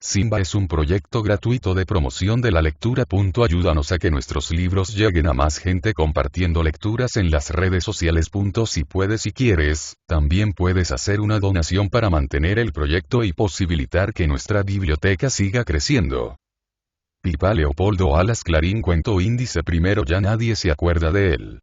Simba es un proyecto gratuito de promoción de la lectura. Ayúdanos a que nuestros libros lleguen a más gente compartiendo lecturas en las redes sociales. Si puedes y quieres, también puedes hacer una donación para mantener el proyecto y posibilitar que nuestra biblioteca siga creciendo. Pipa Leopoldo Alas Clarín. Cuento índice primero. Ya nadie se acuerda de él.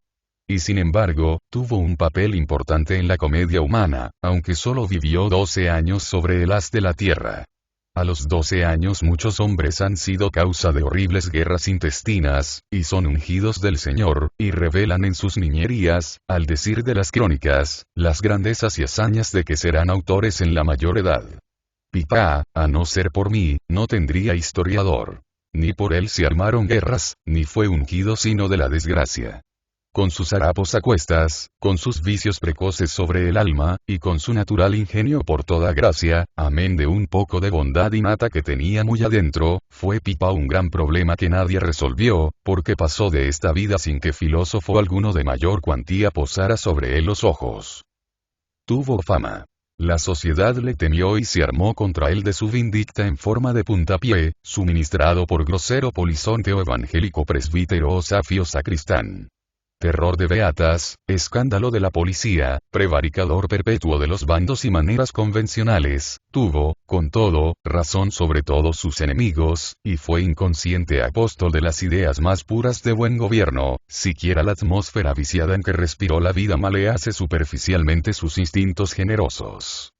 Y sin embargo, tuvo un papel importante en la comedia humana, aunque solo vivió 12 años sobre el haz de la tierra. A los 12 años muchos hombres han sido causa de horribles guerras intestinas, y son ungidos del Señor, y revelan en sus niñerías, al decir de las crónicas, las grandezas y hazañas de que serán autores en la mayor edad. Pipa, a no ser por mí, no tendría historiador. Ni por él se armaron guerras, ni fue ungido sino de la desgracia. Con sus harapos a cuestas, con sus vicios precoces sobre el alma, y con su natural ingenio por toda gracia, amén de un poco de bondad innata que tenía muy adentro, fue Pipa un gran problema que nadie resolvió, porque pasó de esta vida sin que filósofo alguno de mayor cuantía posara sobre él los ojos. Tuvo fama. La sociedad le temió y se armó contra él de su vindicta en forma de puntapié, suministrado por grosero polizonte o evangélico presbítero o safio sacristán. Terror de beatas, escándalo de la policía, prevaricador perpetuo de los bandos y maneras convencionales, tuvo, con todo, razón sobre todos sus enemigos, y fue inconsciente apóstol de las ideas más puras de buen gobierno, siquiera la atmósfera viciada en que respiró la vida maleace superficialmente sus instintos generosos.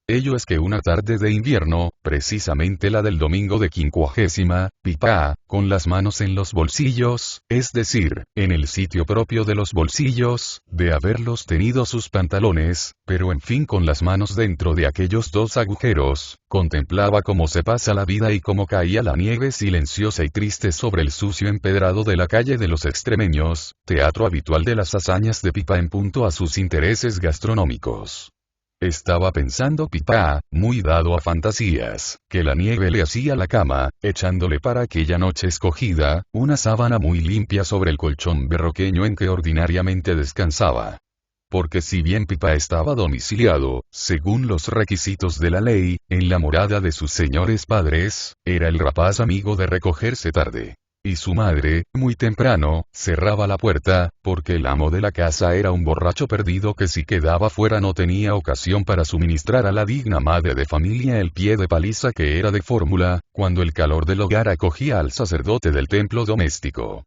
Ello es que una tarde de invierno, precisamente la del domingo de 50ª, Pipa, con las manos en los bolsillos, es decir, en el sitio propio de los bolsillos, de haberlos tenido sus pantalones, pero en fin con las manos dentro de aquellos dos agujeros, contemplaba cómo se pasa la vida y cómo caía la nieve silenciosa y triste sobre el sucio empedrado de la calle de los Extremeños, teatro habitual de las hazañas de Pipa en punto a sus intereses gastronómicos. Estaba pensando Pipa, muy dado a fantasías, que la nieve le hacía la cama, echándole para aquella noche escogida, una sábana muy limpia sobre el colchón berroqueño en que ordinariamente descansaba. Porque si bien Pipa estaba domiciliado, según los requisitos de la ley, en la morada de sus señores padres, era el rapaz amigo de recogerse tarde. Y su madre, muy temprano, cerraba la puerta, porque el amo de la casa era un borracho perdido que si quedaba fuera no tenía ocasión para suministrar a la digna madre de familia el pie de paliza que era de fórmula, cuando el calor del hogar acogía al sacerdote del templo doméstico.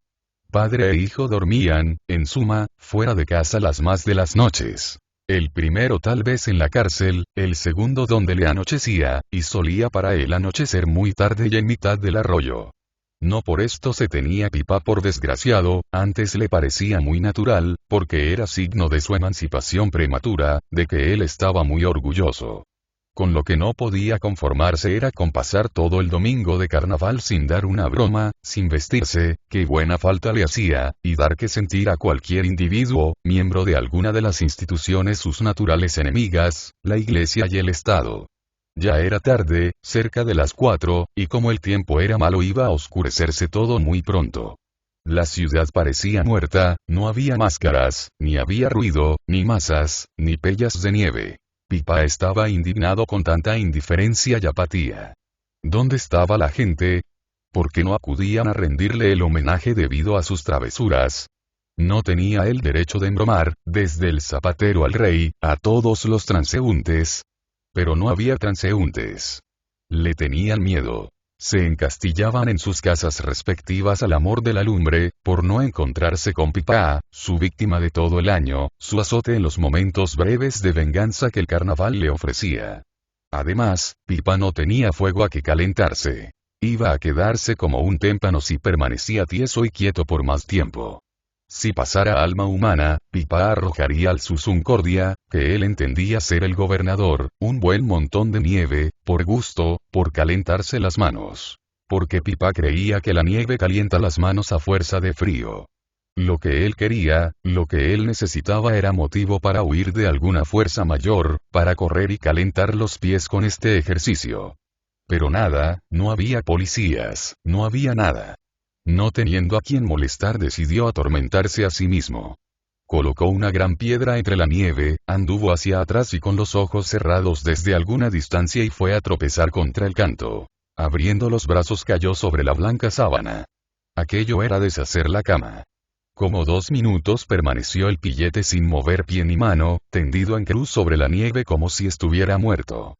Padre e hijo dormían, en suma, fuera de casa las más de las noches. El primero tal vez en la cárcel, el segundo donde le anochecía, y solía para él anochecer muy tarde y en mitad del arroyo. No por esto se tenía Pipa por desgraciado, antes le parecía muy natural, porque era signo de su emancipación prematura, de que él estaba muy orgulloso. Con lo que no podía conformarse era con pasar todo el domingo de carnaval sin dar una broma, sin vestirse, que buena falta le hacía, y dar que sentir a cualquier individuo, miembro de alguna de las instituciones sus naturales enemigas, la Iglesia y el Estado. Ya era tarde, cerca de las 4, y como el tiempo era malo iba a oscurecerse todo muy pronto. La ciudad parecía muerta, no había máscaras, ni había ruido, ni masas, ni pellas de nieve. Pipa estaba indignado con tanta indiferencia y apatía. ¿Dónde estaba la gente? ¿Por qué no acudían a rendirle el homenaje debido a sus travesuras? No tenía el derecho de embromar, desde el zapatero al rey, a todos los transeúntes. Pero no había transeúntes. Le tenían miedo. Se encastillaban en sus casas respectivas al amor de la lumbre, por no encontrarse con Pipa, su víctima de todo el año, su azote en los momentos breves de venganza que el carnaval le ofrecía. Además, Pipa no tenía fuego a que calentarse. Iba a quedarse como un témpano si permanecía tieso y quieto por más tiempo. Si pasara alma humana, Pipa arrojaría al Susuncordia, que él entendía ser el gobernador, un buen montón de nieve, por gusto, por calentarse las manos. Porque Pipa creía que la nieve calienta las manos a fuerza de frío. Lo que él quería, lo que él necesitaba era motivo para huir de alguna fuerza mayor, para correr y calentar los pies con este ejercicio. Pero nada, no había policías, no había nada. No teniendo a quien molestar decidió atormentarse a sí mismo. Colocó una gran piedra entre la nieve, anduvo hacia atrás y con los ojos cerrados desde alguna distancia y fue a tropezar contra el canto. Abriendo los brazos cayó sobre la blanca sábana. Aquello era deshacer la cama. Como 2 minutos permaneció el pillete sin mover pie ni mano, tendido en cruz sobre la nieve como si estuviera muerto.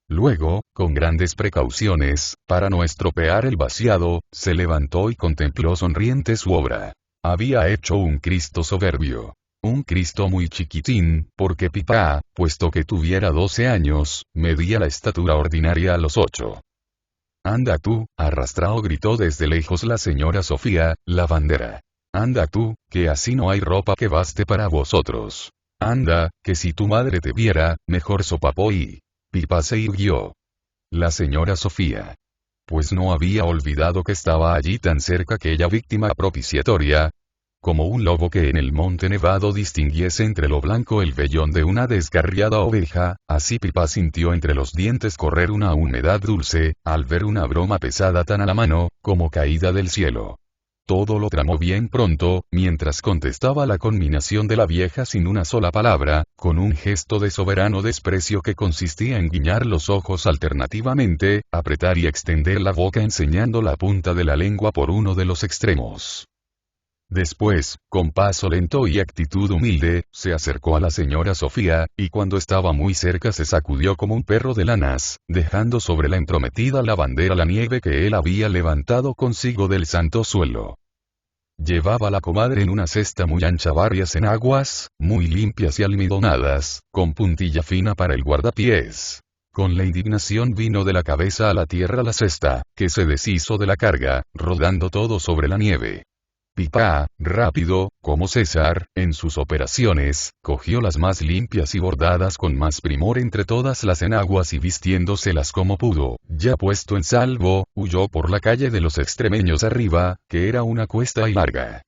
Luego, con grandes precauciones, para no estropear el vaciado, se levantó y contempló sonriente su obra. Había hecho un Cristo soberbio. Un Cristo muy chiquitín, porque Pipá, puesto que tuviera 12 años, medía la estatura ordinaria a los 8. Anda tú, arrastrado, gritó desde lejos la señora Sofía, lavandera. Anda tú, que así no hay ropa que baste para vosotros. Anda, que si tu madre te viera, mejor sopapó y... Pipá se irguió. La señora Sofía. Pues no había olvidado que estaba allí tan cerca aquella víctima propiciatoria. Como un lobo que en el monte nevado distinguiese entre lo blanco el vellón de una descarriada oveja, así Pipá sintió entre los dientes correr una humedad dulce, al ver una broma pesada tan a la mano, como caída del cielo. Todo lo tramó bien pronto, mientras contestaba la conminación de la vieja sin una sola palabra, con un gesto de soberano desprecio que consistía en guiñar los ojos alternativamente, apretar y extender la boca enseñando la punta de la lengua por uno de los extremos. Después, con paso lento y actitud humilde, se acercó a la señora Sofía, y cuando estaba muy cerca se sacudió como un perro de lanas, dejando sobre la entrometida lavandera la nieve que él había levantado consigo del santo suelo. Llevaba la comadre en una cesta muy ancha varias enaguas, muy limpias y almidonadas, con puntilla fina para el guardapiés. Con la indignación vino de la cabeza a la tierra la cesta, que se deshizo de la carga, rodando todo sobre la nieve. Pipá, rápido, como César, en sus operaciones, cogió las más limpias y bordadas con más primor entre todas las enaguas y vistiéndoselas como pudo, ya puesto en salvo, huyó por la calle de los extremeños arriba, que era una cuesta y larga.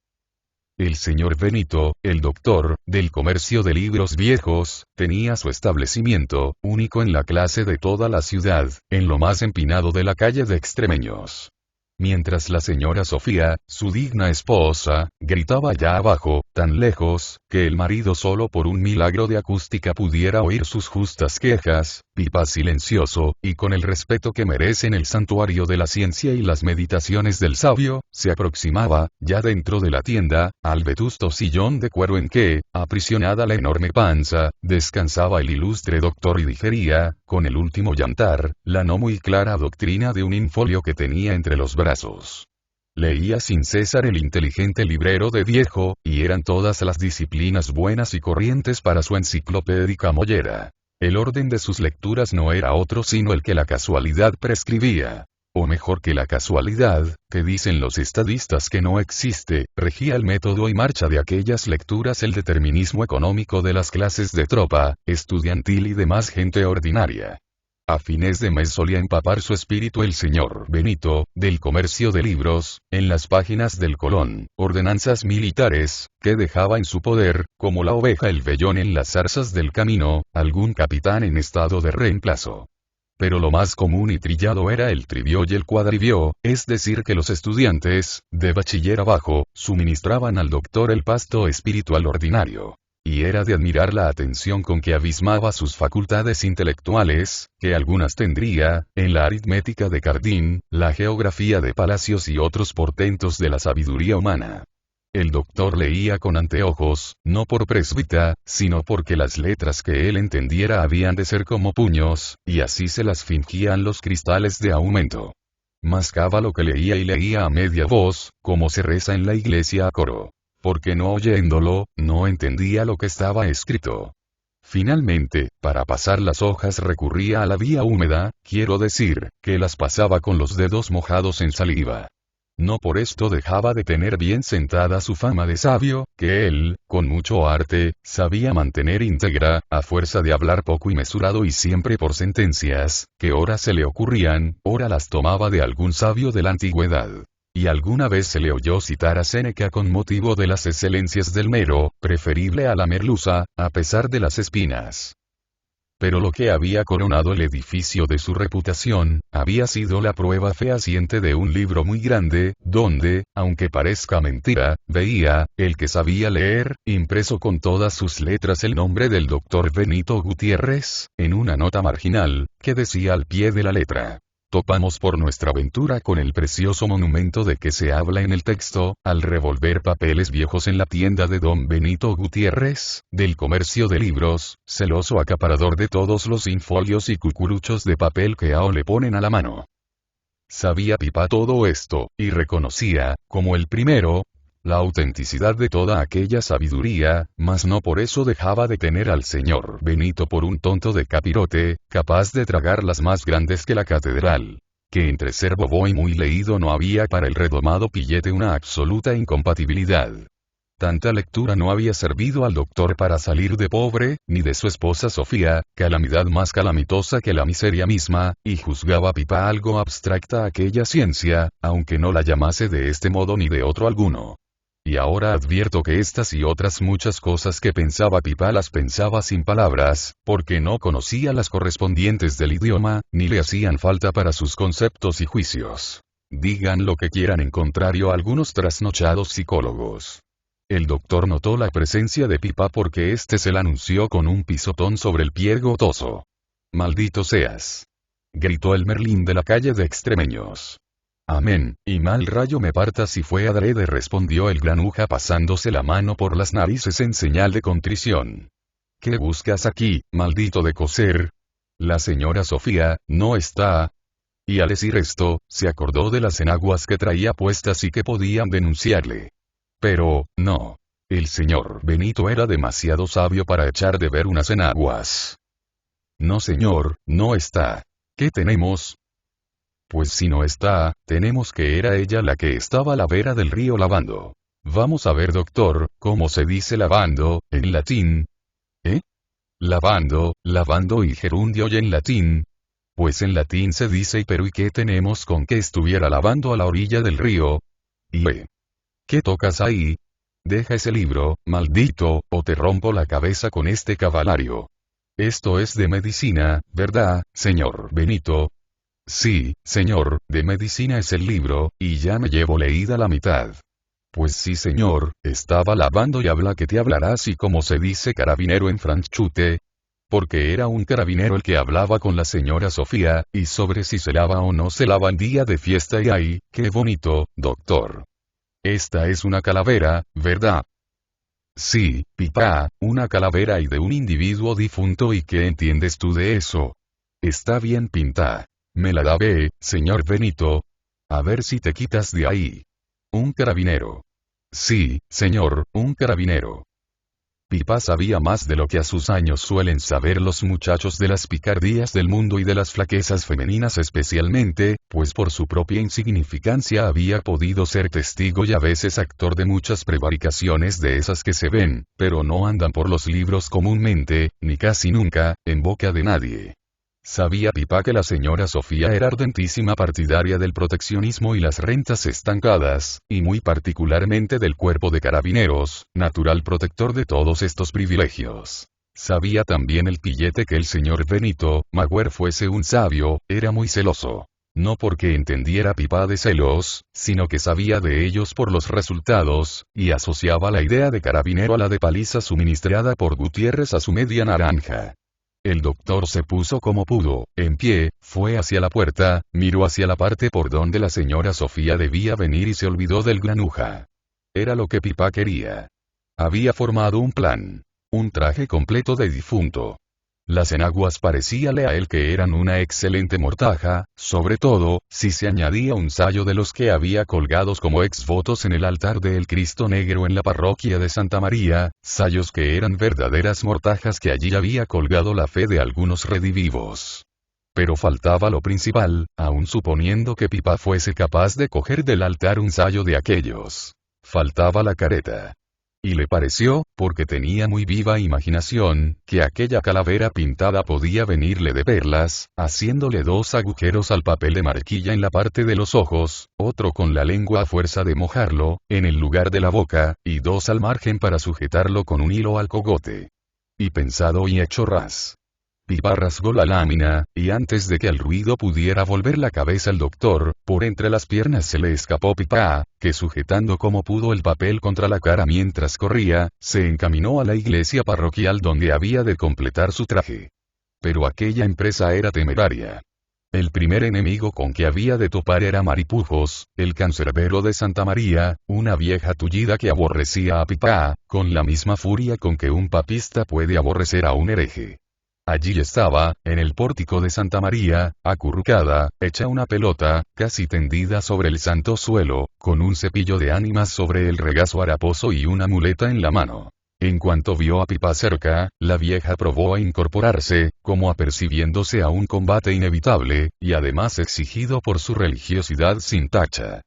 El señor Benito, el doctor, del comercio de libros viejos, tenía su establecimiento, único en la clase de toda la ciudad, en lo más empinado de la calle de extremeños. Mientras la señora Sofía, su digna esposa, gritaba allá abajo, tan lejos, que el marido solo por un milagro de acústica pudiera oír sus justas quejas, Pipá silencioso, y con el respeto que merecen el santuario de la ciencia y las meditaciones del sabio, se aproximaba, ya dentro de la tienda, al vetusto sillón de cuero en que, aprisionada la enorme panza, descansaba el ilustre doctor y digería, con el último llantar, la no muy clara doctrina de un infolio que tenía entre los brazos. Leía sin cesar el inteligente librero de viejo, y eran todas las disciplinas buenas y corrientes para su enciclopédica mollera. El orden de sus lecturas no era otro sino el que la casualidad prescribía. O mejor que la casualidad, que dicen los estadistas que no existe, regía el método y marcha de aquellas lecturas el determinismo económico de las clases de tropa, estudiantil y demás gente ordinaria. A fines de mes solía empapar su espíritu el señor Benito, del comercio de libros, en las páginas del Colón, ordenanzas militares, que dejaba en su poder, como la oveja el vellón en las zarzas del camino, algún capitán en estado de reemplazo. Pero lo más común y trillado era el trivió y el cuadrivió, es decir que los estudiantes, de bachiller abajo, suministraban al doctor el pasto espiritual ordinario. Y era de admirar la atención con que abismaba sus facultades intelectuales, que algunas tendría, en la aritmética de Cardín, la geografía de Palacios y otros portentos de la sabiduría humana. El doctor leía con anteojos, no por presbita, sino porque las letras que él entendiera habían de ser como puños, y así se las fingían los cristales de aumento. Mascaba lo que leía y leía a media voz, como se reza en la iglesia a coro. Porque no oyéndolo, no entendía lo que estaba escrito. Finalmente, para pasar las hojas recurría a la vía húmeda, quiero decir, que las pasaba con los dedos mojados en saliva. No por esto dejaba de tener bien sentada su fama de sabio, que él, con mucho arte, sabía mantener íntegra, a fuerza de hablar poco y mesurado y siempre por sentencias, que ora se le ocurrían, ora las tomaba de algún sabio de la antigüedad. Y alguna vez se le oyó citar a Séneca con motivo de las excelencias del mero, preferible a la merluza, a pesar de las espinas. Pero lo que había coronado el edificio de su reputación, había sido la prueba fehaciente de un libro muy grande, donde, aunque parezca mentira, veía, el que sabía leer, impreso con todas sus letras el nombre del doctor Benito Gutiérrez, en una nota marginal, que decía al pie de la letra: topamos por nuestra aventura con el precioso monumento de que se habla en el texto, al revolver papeles viejos en la tienda de don Benito Gutiérrez, del comercio de libros, celoso acaparador de todos los infolios y cucuruchos de papel que le ponen a la mano. Sabía Pipa todo esto, y reconocía, como el primero, la autenticidad de toda aquella sabiduría, mas no por eso dejaba de tener al señor Benito por un tonto de capirote, capaz de tragar las más grandes que la catedral. Que entre ser bobo y muy leído no había para el redomado pillete una absoluta incompatibilidad. Tanta lectura no había servido al doctor para salir de pobre, ni de su esposa Sofía, calamidad más calamitosa que la miseria misma, y juzgaba Pipa algo abstracta aquella ciencia, aunque no la llamase de este modo ni de otro alguno. Y ahora advierto que estas y otras muchas cosas que pensaba Pipa las pensaba sin palabras, porque no conocía las correspondientes del idioma, ni le hacían falta para sus conceptos y juicios. Digan lo que quieran en contrario a algunos trasnochados psicólogos. El doctor notó la presencia de Pipa porque éste se la anunció con un pisotón sobre el pie gotoso. «Maldito seas», gritó el Merlín de la calle de Extremeños. «Amén, y mal rayo me parta si fue adrede», respondió el granuja pasándose la mano por las narices en señal de contrición. «¿Qué buscas aquí, maldito de coser? La señora Sofía, no está». Y al decir esto, se acordó de las enaguas que traía puestas y que podían denunciarle. Pero, no. El señor Benito era demasiado sabio para echar de ver unas enaguas. «No señor, no está. ¿Qué tenemos?» «Pues si no está, tenemos que era ella la que estaba a la vera del río lavando. Vamos a ver doctor, ¿cómo se dice lavando, en latín?» «¿Eh? Lavando y gerundio y en latín». «Pues en latín se dice pero ¿y qué tenemos con que estuviera lavando a la orilla del río?» «¿Y qué tocas ahí? Deja ese libro, maldito, o te rompo la cabeza con este cabalario. Esto es de medicina, ¿verdad, señor Benito?» «Sí, señor, de medicina es el libro, y ya me llevo leída la mitad». «Pues sí señor, estaba lavando y habla que te hablará así como se dice carabinero en franchute». Porque era un carabinero el que hablaba con la señora Sofía, y sobre si se lava o no se lava en día de fiesta y ¡ay, qué bonito, doctor! Esta es una calavera, ¿verdad? «Sí, Pipa, una calavera y de un individuo difunto. ¿Y qué entiendes tú de eso? Está bien pintada. Me la da señor Benito. A ver si te quitas de ahí». «Un carabinero». «Sí, señor, un carabinero». Pipa sabía más de lo que a sus años suelen saber los muchachos de las picardías del mundo y de las flaquezas femeninas especialmente, pues por su propia insignificancia había podido ser testigo y a veces actor de muchas prevaricaciones de esas que se ven, pero no andan por los libros comúnmente, ni casi nunca, en boca de nadie. Sabía Pipa que la señora Sofía era ardentísima partidaria del proteccionismo y las rentas estancadas, y muy particularmente del cuerpo de carabineros, natural protector de todos estos privilegios. Sabía también el pillete que el señor Benito, magüer fuese un sabio, era muy celoso. No porque entendiera Pipa de celos, sino que sabía de ellos por los resultados, y asociaba la idea de carabinero a la de paliza suministrada por Gutiérrez a su media naranja. El doctor se puso como pudo, en pie, fue hacia la puerta, miró hacia la parte por donde la señora Sofía debía venir y se olvidó del granuja. Era lo que Pipa quería. Había formado un plan. Un traje completo de difunto. Las enaguas parecíale a él que eran una excelente mortaja, sobre todo, si se añadía un sayo de los que había colgados como exvotos en el altar del Cristo Negro en la parroquia de Santa María, sayos que eran verdaderas mortajas que allí había colgado la fe de algunos redivivos. Pero faltaba lo principal, aun suponiendo que Pipa fuese capaz de coger del altar un sayo de aquellos. Faltaba la careta. Y le pareció, porque tenía muy viva imaginación, que aquella calavera pintada podía venirle de perlas, haciéndole 2 agujeros al papel de marquilla en la parte de los ojos, otro con la lengua a fuerza de mojarlo, en el lugar de la boca, y 2 al margen para sujetarlo con un hilo al cogote. Y pensado y hecho ras. Pipa rasgó la lámina, y antes de que al ruido pudiera volver la cabeza el doctor, por entre las piernas se le escapó Pipa, que sujetando como pudo el papel contra la cara mientras corría, se encaminó a la iglesia parroquial donde había de completar su traje. Pero aquella empresa era temeraria. El primer enemigo con que había de topar era Maripujos, el cancerbero de Santa María, una vieja tullida que aborrecía a Pipá, con la misma furia con que un papista puede aborrecer a un hereje. Allí estaba, en el pórtico de Santa María, acurrucada, hecha una pelota, casi tendida sobre el santo suelo, con un cepillo de ánimas sobre el regazo haraposo y una muleta en la mano. En cuanto vio a Pipá cerca, la vieja probó a incorporarse, como apercibiéndose a un combate inevitable, y además exigido por su religiosidad sin tacha.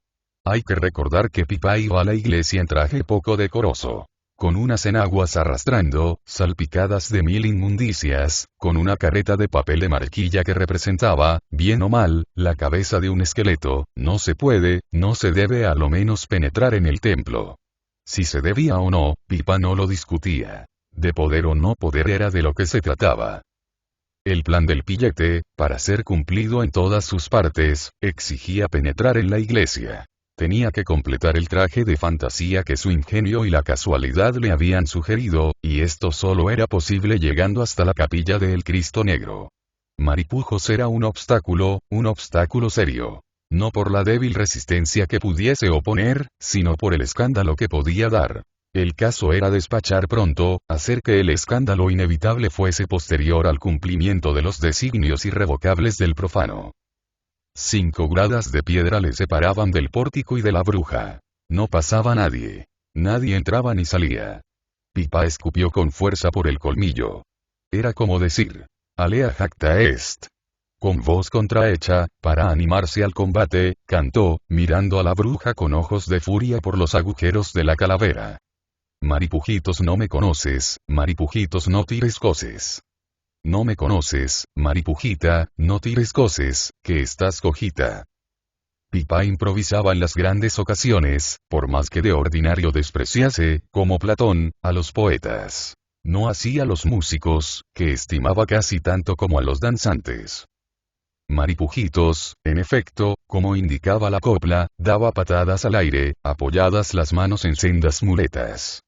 Hay que recordar que Pipá iba a la iglesia en traje poco decoroso, con unas enaguas arrastrando, salpicadas de mil inmundicias, con una careta de papel de marquilla que representaba, bien o mal, la cabeza de un esqueleto. No se puede, no se debe a lo menos penetrar en el templo. Si se debía o no, Pipá no lo discutía. De poder o no poder era de lo que se trataba. El plan del pillete, para ser cumplido en todas sus partes, exigía penetrar en la iglesia. Tenía que completar el traje de fantasía que su ingenio y la casualidad le habían sugerido, y esto solo era posible llegando hasta la capilla del Cristo Negro. Maripujos era un obstáculo serio. No por la débil resistencia que pudiese oponer, sino por el escándalo que podía dar. El caso era despachar pronto, hacer que el escándalo inevitable fuese posterior al cumplimiento de los designios irrevocables del profano. 5 gradas de piedra le separaban del pórtico y de la bruja. No pasaba nadie. Nadie entraba ni salía. Pipá escupió con fuerza por el colmillo. Era como decir, alea jacta est. Con voz contrahecha, para animarse al combate, cantó, mirando a la bruja con ojos de furia por los agujeros de la calavera. Maripujitos, no me conoces, Maripujitos, no tires coces. No me conoces, Maripujita, no tires coces, que estás cojita. Pipá improvisaba en las grandes ocasiones, por más que de ordinario despreciase, como Platón, a los poetas. No así a los músicos, que estimaba casi tanto como a los danzantes. Maripujitos, en efecto, como indicaba la copla, daba patadas al aire, apoyadas las manos en sendas muletas.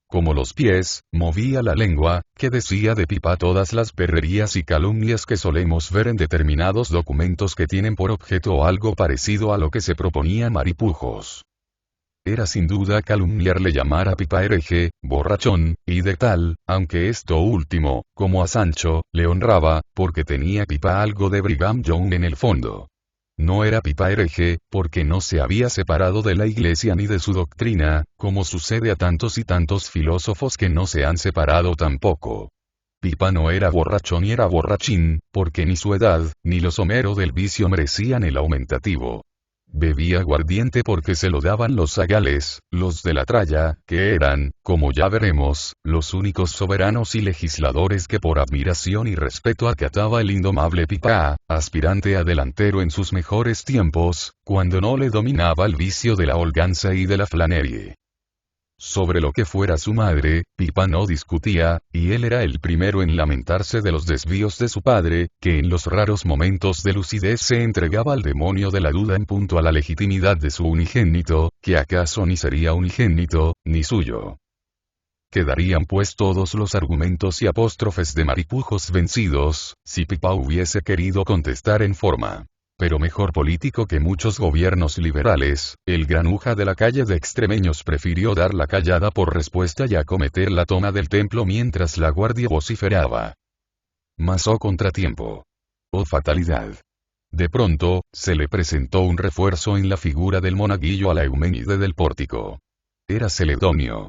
Como los pies, movía la lengua, que decía de Pipá todas las perrerías y calumnias que solemos ver en determinados documentos que tienen por objeto algo parecido a lo que se proponía Maripujos. Era sin duda calumniarle llamar a Pipá hereje, borrachón, y de tal, aunque esto último, como a Sancho, le honraba, porque tenía Pipá algo de Brigham Young en el fondo. No era Pipá hereje, porque no se había separado de la iglesia ni de su doctrina, como sucede a tantos y tantos filósofos que no se han separado tampoco. Pipá no era borracho ni era borrachín, porque ni su edad, ni los Homero del vicio merecían el aumentativo. Bebía aguardiente porque se lo daban los zagales, los de la tralla, que eran, como ya veremos, los únicos soberanos y legisladores que por admiración y respeto acataba el indomable Pipá, aspirante a delantero en sus mejores tiempos, cuando no le dominaba el vicio de la holganza y de la flanerie. Sobre lo que fuera su madre, Pipá no discutía, y él era el primero en lamentarse de los desvíos de su padre, que en los raros momentos de lucidez se entregaba al demonio de la duda en punto a la legitimidad de su unigénito, que acaso ni sería unigénito, ni suyo. Quedarían pues todos los argumentos y apóstrofes de Maripujos vencidos, si Pipá hubiese querido contestar en forma. Pero mejor político que muchos gobiernos liberales, el granuja de la calle de Extremeños prefirió dar la callada por respuesta y acometer la toma del templo mientras la guardia vociferaba. Mas oh contratiempo. Oh fatalidad. De pronto, se le presentó un refuerzo en la figura del monaguillo a la Euménide del pórtico. Era Celedonio.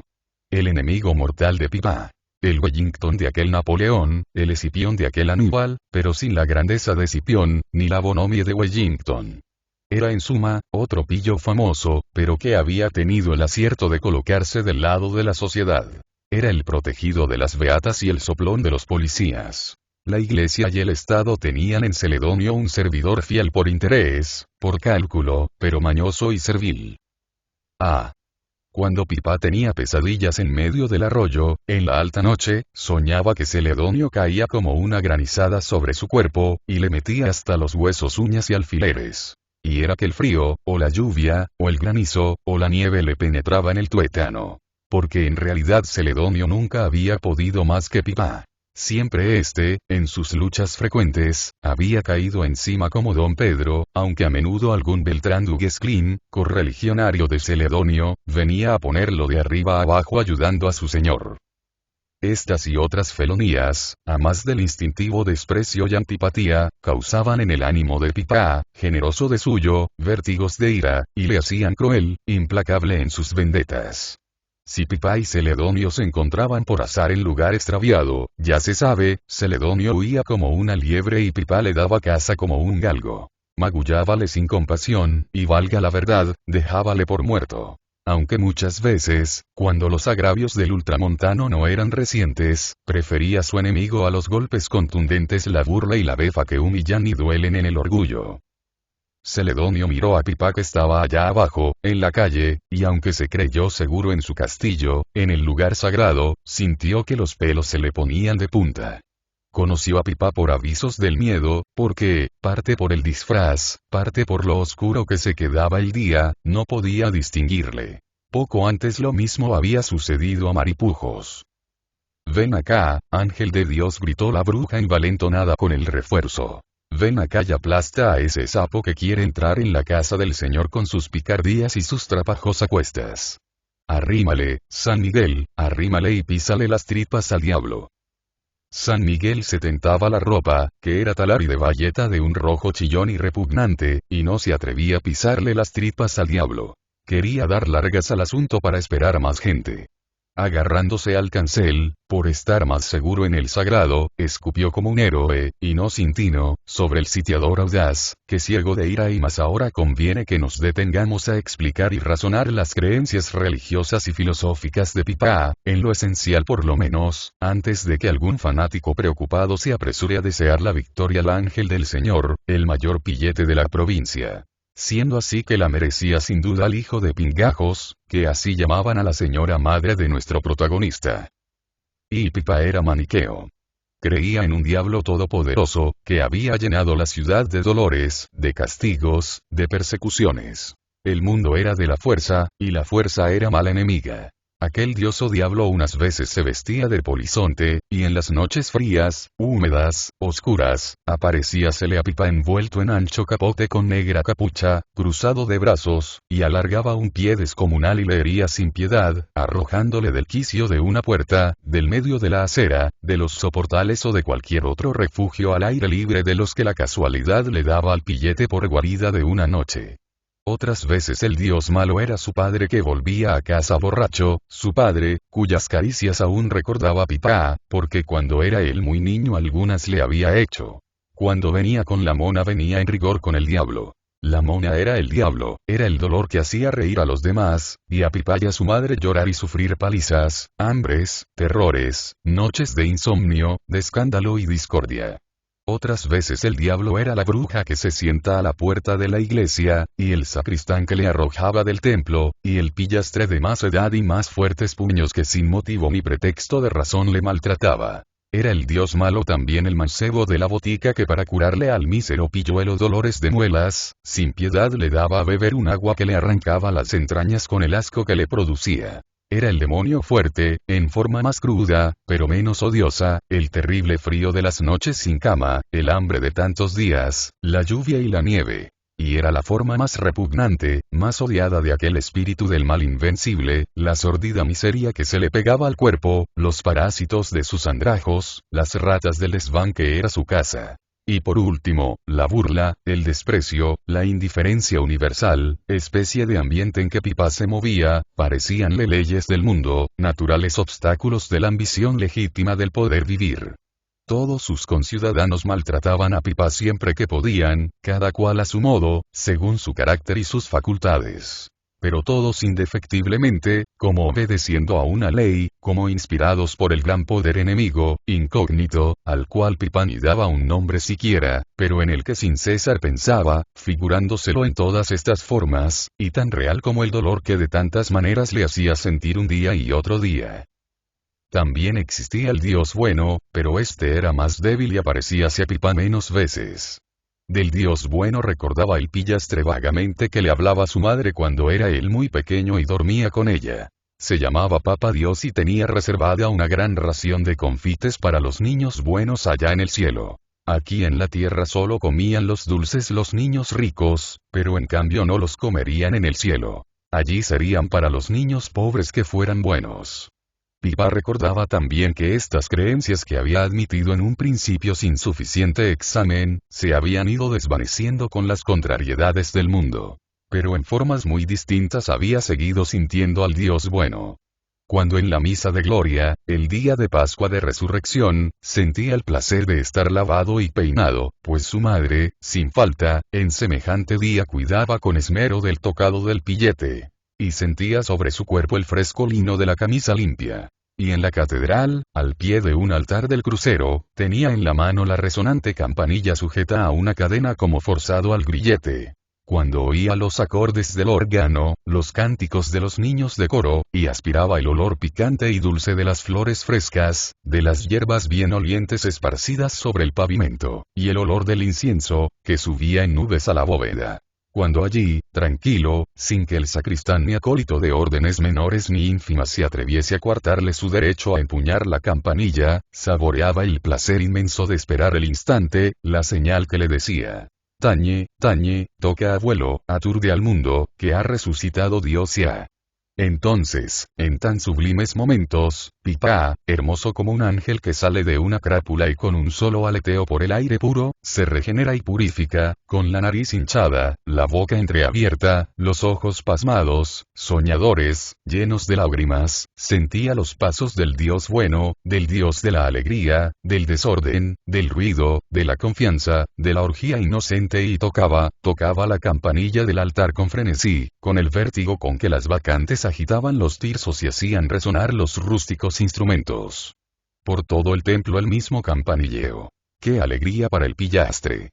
El enemigo mortal de Pipá. El Wellington de aquel Napoleón, el Escipión de aquel Aníbal, pero sin la grandeza de Escipión, ni la bonomie de Wellington. Era en suma, otro pillo famoso, pero que había tenido el acierto de colocarse del lado de la sociedad. Era el protegido de las beatas y el soplón de los policías. La iglesia y el Estado tenían en Celedonio un servidor fiel por interés, por cálculo, pero mañoso y servil. Ah. Cuando Pipá tenía pesadillas en medio del arroyo, en la alta noche, soñaba que Celedonio caía como una granizada sobre su cuerpo, y le metía hasta los huesos uñas y alfileres. Y era que el frío, o la lluvia, o el granizo, o la nieve le penetraba en el tuétano. Porque en realidad Celedonio nunca había podido más que Pipá. Siempre en sus luchas frecuentes, había caído encima como don Pedro, aunque a menudo algún Beltrán du Guesclin, correligionario de Celedonio, venía a ponerlo de arriba abajo ayudando a su señor. Estas y otras felonías, a más del instintivo desprecio y antipatía, causaban en el ánimo de Pipá, generoso de suyo, vértigos de ira, y le hacían cruel, implacable en sus vendetas. Si Pipá y Celedonio se encontraban por azar en lugar extraviado, ya se sabe, Celedonio huía como una liebre y Pipá le daba caza como un galgo. Magullábale sin compasión, y valga la verdad, dejábale por muerto. Aunque muchas veces, cuando los agravios del ultramontano no eran recientes, prefería a su enemigo a los golpes contundentes, la burla y la befa que humillan y duelen en el orgullo. Celedonio miró a Pipá que estaba allá abajo, en la calle, y aunque se creyó seguro en su castillo, en el lugar sagrado, sintió que los pelos se le ponían de punta. Conoció a Pipá por avisos del miedo, porque, parte por el disfraz, parte por lo oscuro que se quedaba el día, no podía distinguirle. Poco antes lo mismo había sucedido a Maripujos. «Ven acá, ángel de Dios», gritó la bruja envalentonada con el refuerzo. «Ven acá y aplasta a ese sapo que quiere entrar en la casa del Señor con sus picardías y sus trapajos a cuestas. Arrímale, San Miguel, arrímale y písale las tripas al diablo». San Miguel se tentaba la ropa, que era talar y de bayeta de un rojo chillón y repugnante, y no se atrevía a pisarle las tripas al diablo. Quería dar largas al asunto para esperar a más gente. Agarrándose al cancel, por estar más seguro en el sagrado, escupió como un héroe, y no sin tino, sobre el sitiador audaz, que ciego de ira y más ahora conviene que nos detengamos a explicar y razonar las creencias religiosas y filosóficas de Pipá, en lo esencial por lo menos, antes de que algún fanático preocupado se apresure a desear la victoria al ángel del Señor, el mayor pillete de la provincia. Siendo así que la merecía sin duda el hijo de Pingajos, que así llamaban a la señora madre de nuestro protagonista. Y Pipá era maniqueo. Creía en un diablo todopoderoso, que había llenado la ciudad de dolores, de castigos, de persecuciones. El mundo era de la fuerza, y la fuerza era mala enemiga. Aquel dios o diablo unas veces se vestía de polizonte, y en las noches frías, húmedas, oscuras, aparecíasele a Pipá envuelto en ancho capote con negra capucha, cruzado de brazos, y alargaba un pie descomunal y le hería sin piedad, arrojándole del quicio de una puerta, del medio de la acera, de los soportales o de cualquier otro refugio al aire libre de los que la casualidad le daba al pillete por guarida de una noche. Otras veces el dios malo era su padre que volvía a casa borracho, su padre, cuyas caricias aún recordaba Pipá, porque cuando era él muy niño algunas le había hecho. Cuando venía con la mona venía en rigor con el diablo. La mona era el diablo, era el dolor que hacía reír a los demás, y a Pipá y a su madre llorar y sufrir palizas, hambres, terrores, noches de insomnio, de escándalo y discordia. Otras veces el diablo era la bruja que se sienta a la puerta de la iglesia, y el sacristán que le arrojaba del templo, y el pillastre de más edad y más fuertes puños que sin motivo ni pretexto de razón le maltrataba. Era el dios malo también el mancebo de la botica que para curarle al mísero pilluelo dolores de muelas, sin piedad le daba a beber un agua que le arrancaba las entrañas con el asco que le producía. Era el demonio fuerte, en forma más cruda, pero menos odiosa, el terrible frío de las noches sin cama, el hambre de tantos días, la lluvia y la nieve. Y era la forma más repugnante, más odiada de aquel espíritu del mal invencible, la sordida miseria que se le pegaba al cuerpo, los parásitos de sus andrajos, las ratas del desván que era su casa. Y por último, la burla, el desprecio, la indiferencia universal, especie de ambiente en que Pipá se movía, parecíanle leyes del mundo, naturales obstáculos de la ambición legítima del poder vivir. Todos sus conciudadanos maltrataban a Pipá siempre que podían, cada cual a su modo, según su carácter y sus facultades. Pero todos indefectiblemente, como obedeciendo a una ley, como inspirados por el gran poder enemigo, incógnito, al cual Pipá ni daba un nombre siquiera, pero en el que sin cesar pensaba, figurándoselo en todas estas formas, y tan real como el dolor que de tantas maneras le hacía sentir un día y otro día. También existía el dios bueno, pero este era más débil y aparecíase a Pipá menos veces. Del dios bueno recordaba el pillastre vagamente que le hablaba a su madre cuando era él muy pequeño y dormía con ella. se llamaba Papa Dios y tenía reservada una gran ración de confites para los niños buenos allá en el cielo. Aquí en la tierra solo comían los dulces los niños ricos, pero en cambio no los comerían en el cielo. Allí serían para los niños pobres que fueran buenos. Pipa recordaba también que estas creencias que había admitido en un principio sin suficiente examen, se habían ido desvaneciendo con las contrariedades del mundo. Pero en formas muy distintas había seguido sintiendo al Dios bueno. Cuando en la misa de gloria, el día de Pascua de Resurrección, sentía el placer de estar lavado y peinado, pues su madre, sin falta, en semejante día cuidaba con esmero del tocado del pillete. Y sentía sobre su cuerpo el fresco lino de la camisa limpia. Y en la catedral, al pie de un altar del crucero, tenía en la mano la resonante campanilla sujeta a una cadena como forzado al grillete. Cuando oía los acordes del órgano, los cánticos de los niños de coro, y aspiraba el olor picante y dulce de las flores frescas, de las hierbas bien olientes esparcidas sobre el pavimento, y el olor del incienso, que subía en nubes a la bóveda. Cuando allí, tranquilo, sin que el sacristán ni acólito de órdenes menores ni ínfimas se atreviese a coartarle su derecho a empuñar la campanilla, saboreaba el placer inmenso de esperar el instante, la señal que le decía: Tañe, tañe, toca abuelo, aturde al mundo, que ha resucitado Dios ya. Entonces, en tan sublimes momentos, Pipa, hermoso como un ángel que sale de una crápula y con un solo aleteo por el aire puro, se regenera y purifica, con la nariz hinchada, la boca entreabierta, los ojos pasmados, soñadores, llenos de lágrimas, sentía los pasos del Dios bueno, del Dios de la alegría, del desorden, del ruido, de la confianza, de la orgía inocente y tocaba la campanilla del altar con frenesí, con el vértigo con que las bacantes agitaban los tirsos y hacían resonar los rústicos instrumentos. Por todo el templo el mismo campanilleo. ¡Qué alegría para el pillastre!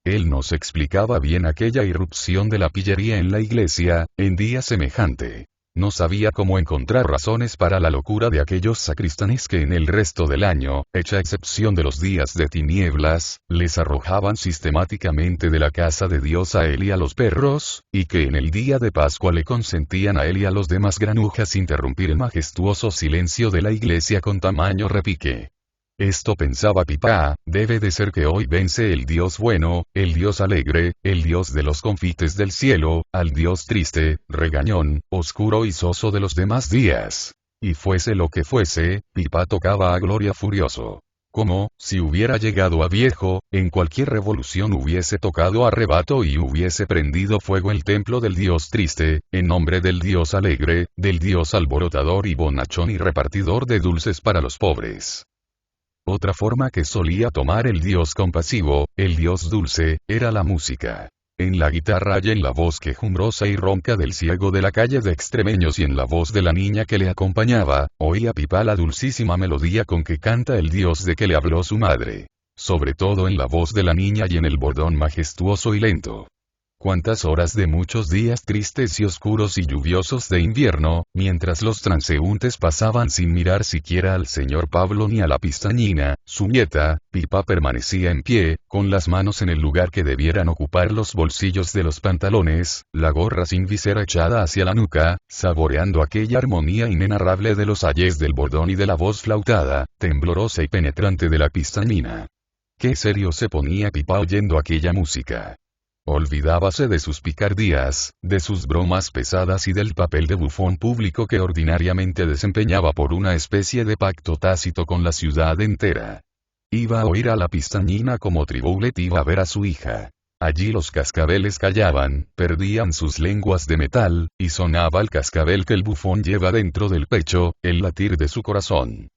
Él nos explicaba bien aquella irrupción de la pillería en la iglesia, en día semejante. No sabía cómo encontrar razones para la locura de aquellos sacristanes que en el resto del año, hecha excepción de los días de tinieblas, les arrojaban sistemáticamente de la casa de Dios a él y a los perros, y que en el día de Pascua le consentían a él y a los demás granujas interrumpir el majestuoso silencio de la iglesia con tamaño repique. Esto pensaba Pipa, debe de ser que hoy vence el Dios bueno, el Dios alegre, el Dios de los confites del cielo, al Dios triste, regañón, oscuro y soso de los demás días. Y fuese lo que fuese, Pipa tocaba a gloria furioso. Como, si hubiera llegado a viejo, en cualquier revolución hubiese tocado a rebato y hubiese prendido fuego el templo del Dios triste, en nombre del Dios alegre, del Dios alborotador y bonachón y repartidor de dulces para los pobres. Otra forma que solía tomar el Dios compasivo, el Dios dulce, era la música. En la guitarra y en la voz quejumbrosa y ronca del ciego de la calle de Extremeños y en la voz de la niña que le acompañaba, oía Pipa la dulcísima melodía con que canta el Dios de que le habló su madre. Sobre todo en la voz de la niña y en el bordón majestuoso y lento. Cuántas horas de muchos días tristes y oscuros y lluviosos de invierno, mientras los transeúntes pasaban sin mirar siquiera al señor Pablo ni a la pistañina, su nieta, Pipa permanecía en pie, con las manos en el lugar que debieran ocupar los bolsillos de los pantalones, la gorra sin visera echada hacia la nuca, saboreando aquella armonía inenarrable de los ayes del bordón y de la voz flautada, temblorosa y penetrante de la pistañina. Qué serio se ponía Pipa oyendo aquella música. Olvidábase de sus picardías, de sus bromas pesadas y del papel de bufón público que ordinariamente desempeñaba por una especie de pacto tácito con la ciudad entera. Iba a oír a la pistañina como Triboulet iba a ver a su hija. Allí los cascabeles callaban, perdían sus lenguas de metal, y sonaba el cascabel que el bufón lleva dentro del pecho, el latir de su corazón.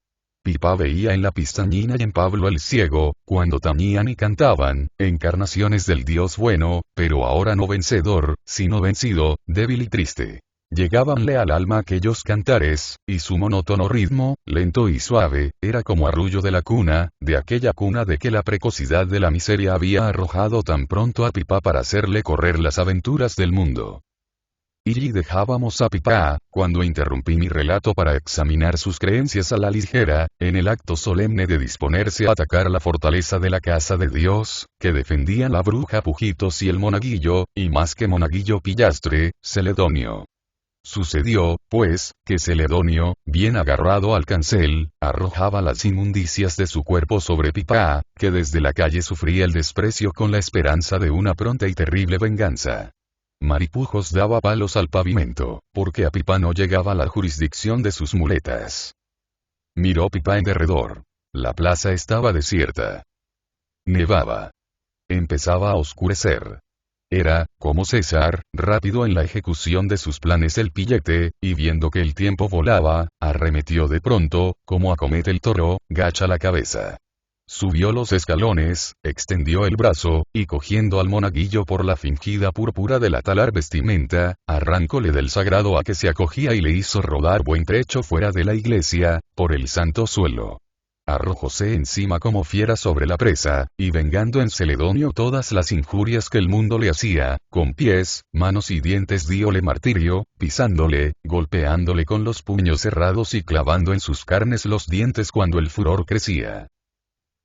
Pipa veía en la pistañina y en Pablo el ciego, cuando tañían y cantaban, encarnaciones del Dios bueno, pero ahora no vencedor, sino vencido, débil y triste. Llegábanle al alma aquellos cantares, y su monótono ritmo, lento y suave, era como arrullo de la cuna, de aquella cuna de que la precocidad de la miseria había arrojado tan pronto a Pipa para hacerle correr las aventuras del mundo. Y dejábamos a Pipa, cuando interrumpí mi relato para examinar sus creencias a la ligera, en el acto solemne de disponerse a atacar la fortaleza de la casa de Dios, que defendían la bruja Pujitos y el monaguillo, y más que monaguillo pillastre, Celedonio. Sucedió, pues, que Celedonio, bien agarrado al cancel, arrojaba las inmundicias de su cuerpo sobre Pipá, que desde la calle sufría el desprecio con la esperanza de una pronta y terrible venganza. Maripujos daba palos al pavimento, porque a Pipá no llegaba la jurisdicción de sus muletas. Miró Pipá en derredor. La plaza estaba desierta. Nevaba. Empezaba a oscurecer. Era, como César, rápido en la ejecución de sus planes el pillete, y viendo que el tiempo volaba, arremetió de pronto, como acomete el toro, gacha la cabeza. Subió los escalones, extendió el brazo, y cogiendo al monaguillo por la fingida púrpura de la talar vestimenta, arrancóle del sagrado a que se acogía y le hizo rodar buen trecho fuera de la iglesia, por el santo suelo. Arrojóse encima como fiera sobre la presa, y vengando en Celedonio todas las injurias que el mundo le hacía, con pies, manos y dientes diole martirio, pisándole, golpeándole con los puños cerrados y clavando en sus carnes los dientes cuando el furor crecía.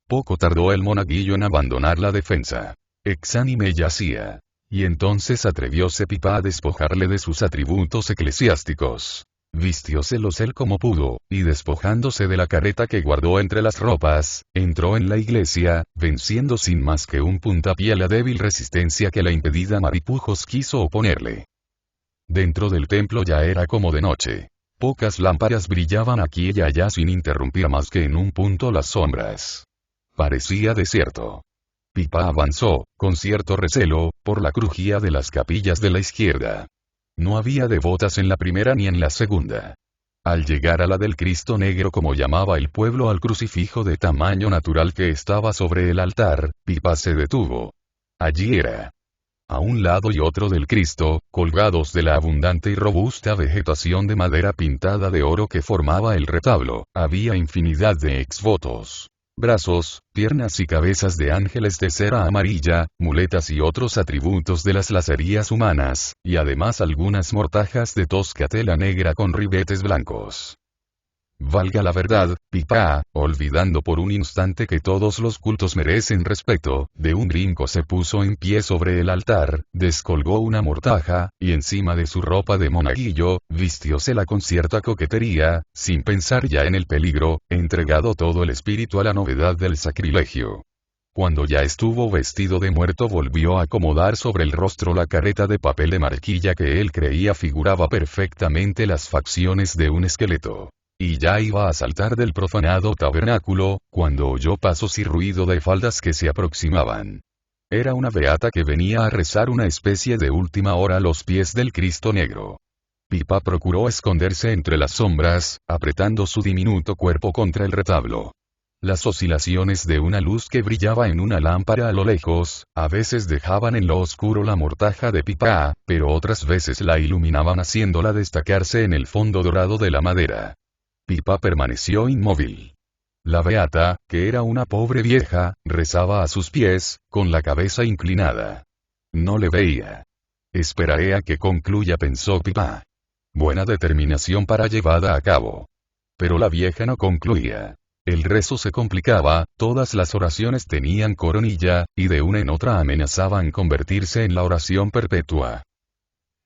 Poco tardó el monaguillo en abandonar la defensa. Exánime yacía. Y entonces atrevióse Pipá a despojarle de sus atributos eclesiásticos. Vistióselos él como pudo, y despojándose de la careta que guardó entre las ropas, entró en la iglesia, venciendo sin más que un puntapié la débil resistencia que la impedida Maripujos quiso oponerle. Dentro del templo ya era como de noche. Pocas lámparas brillaban aquí y allá sin interrumpir más que en un punto las sombras. Parecía desierto. Pipá avanzó, con cierto recelo, por la crujía de las capillas de la izquierda. No había devotas en la primera ni en la segunda. Al llegar a la del Cristo Negro como llamaba el pueblo al crucifijo de tamaño natural que estaba sobre el altar, Pipá se detuvo. Allí era. A un lado y otro del Cristo, colgados de la abundante y robusta vegetación de madera pintada de oro que formaba el retablo, había infinidad de exvotos. Brazos, piernas y cabezas de ángeles de cera amarilla, muletas y otros atributos de las lacerías humanas, y además algunas mortajas de tosca tela negra con ribetes blancos. Valga la verdad, Pipá, olvidando por un instante que todos los cultos merecen respeto, de un brinco se puso en pie sobre el altar, descolgó una mortaja, y encima de su ropa de monaguillo, vistiósela con cierta coquetería, sin pensar ya en el peligro, entregado todo el espíritu a la novedad del sacrilegio. Cuando ya estuvo vestido de muerto volvió a acomodar sobre el rostro la careta de papel de marquilla que él creía figuraba perfectamente las facciones de un esqueleto. Y ya iba a saltar del profanado tabernáculo, cuando oyó pasos y ruido de faldas que se aproximaban. Era una beata que venía a rezar una especie de última hora a los pies del Cristo Negro. Pipá procuró esconderse entre las sombras, apretando su diminuto cuerpo contra el retablo. Las oscilaciones de una luz que brillaba en una lámpara a lo lejos, a veces dejaban en lo oscuro la mortaja de Pipá, pero otras veces la iluminaban haciéndola destacarse en el fondo dorado de la madera. Pipá permaneció inmóvil. La beata, que era una pobre vieja, rezaba a sus pies, con la cabeza inclinada. No le veía. Esperaré a que concluya, pensó Pipá. Buena determinación para llevada a cabo. Pero la vieja no concluía. El rezo se complicaba, todas las oraciones tenían coronilla, y de una en otra amenazaban convertirse en la oración perpetua.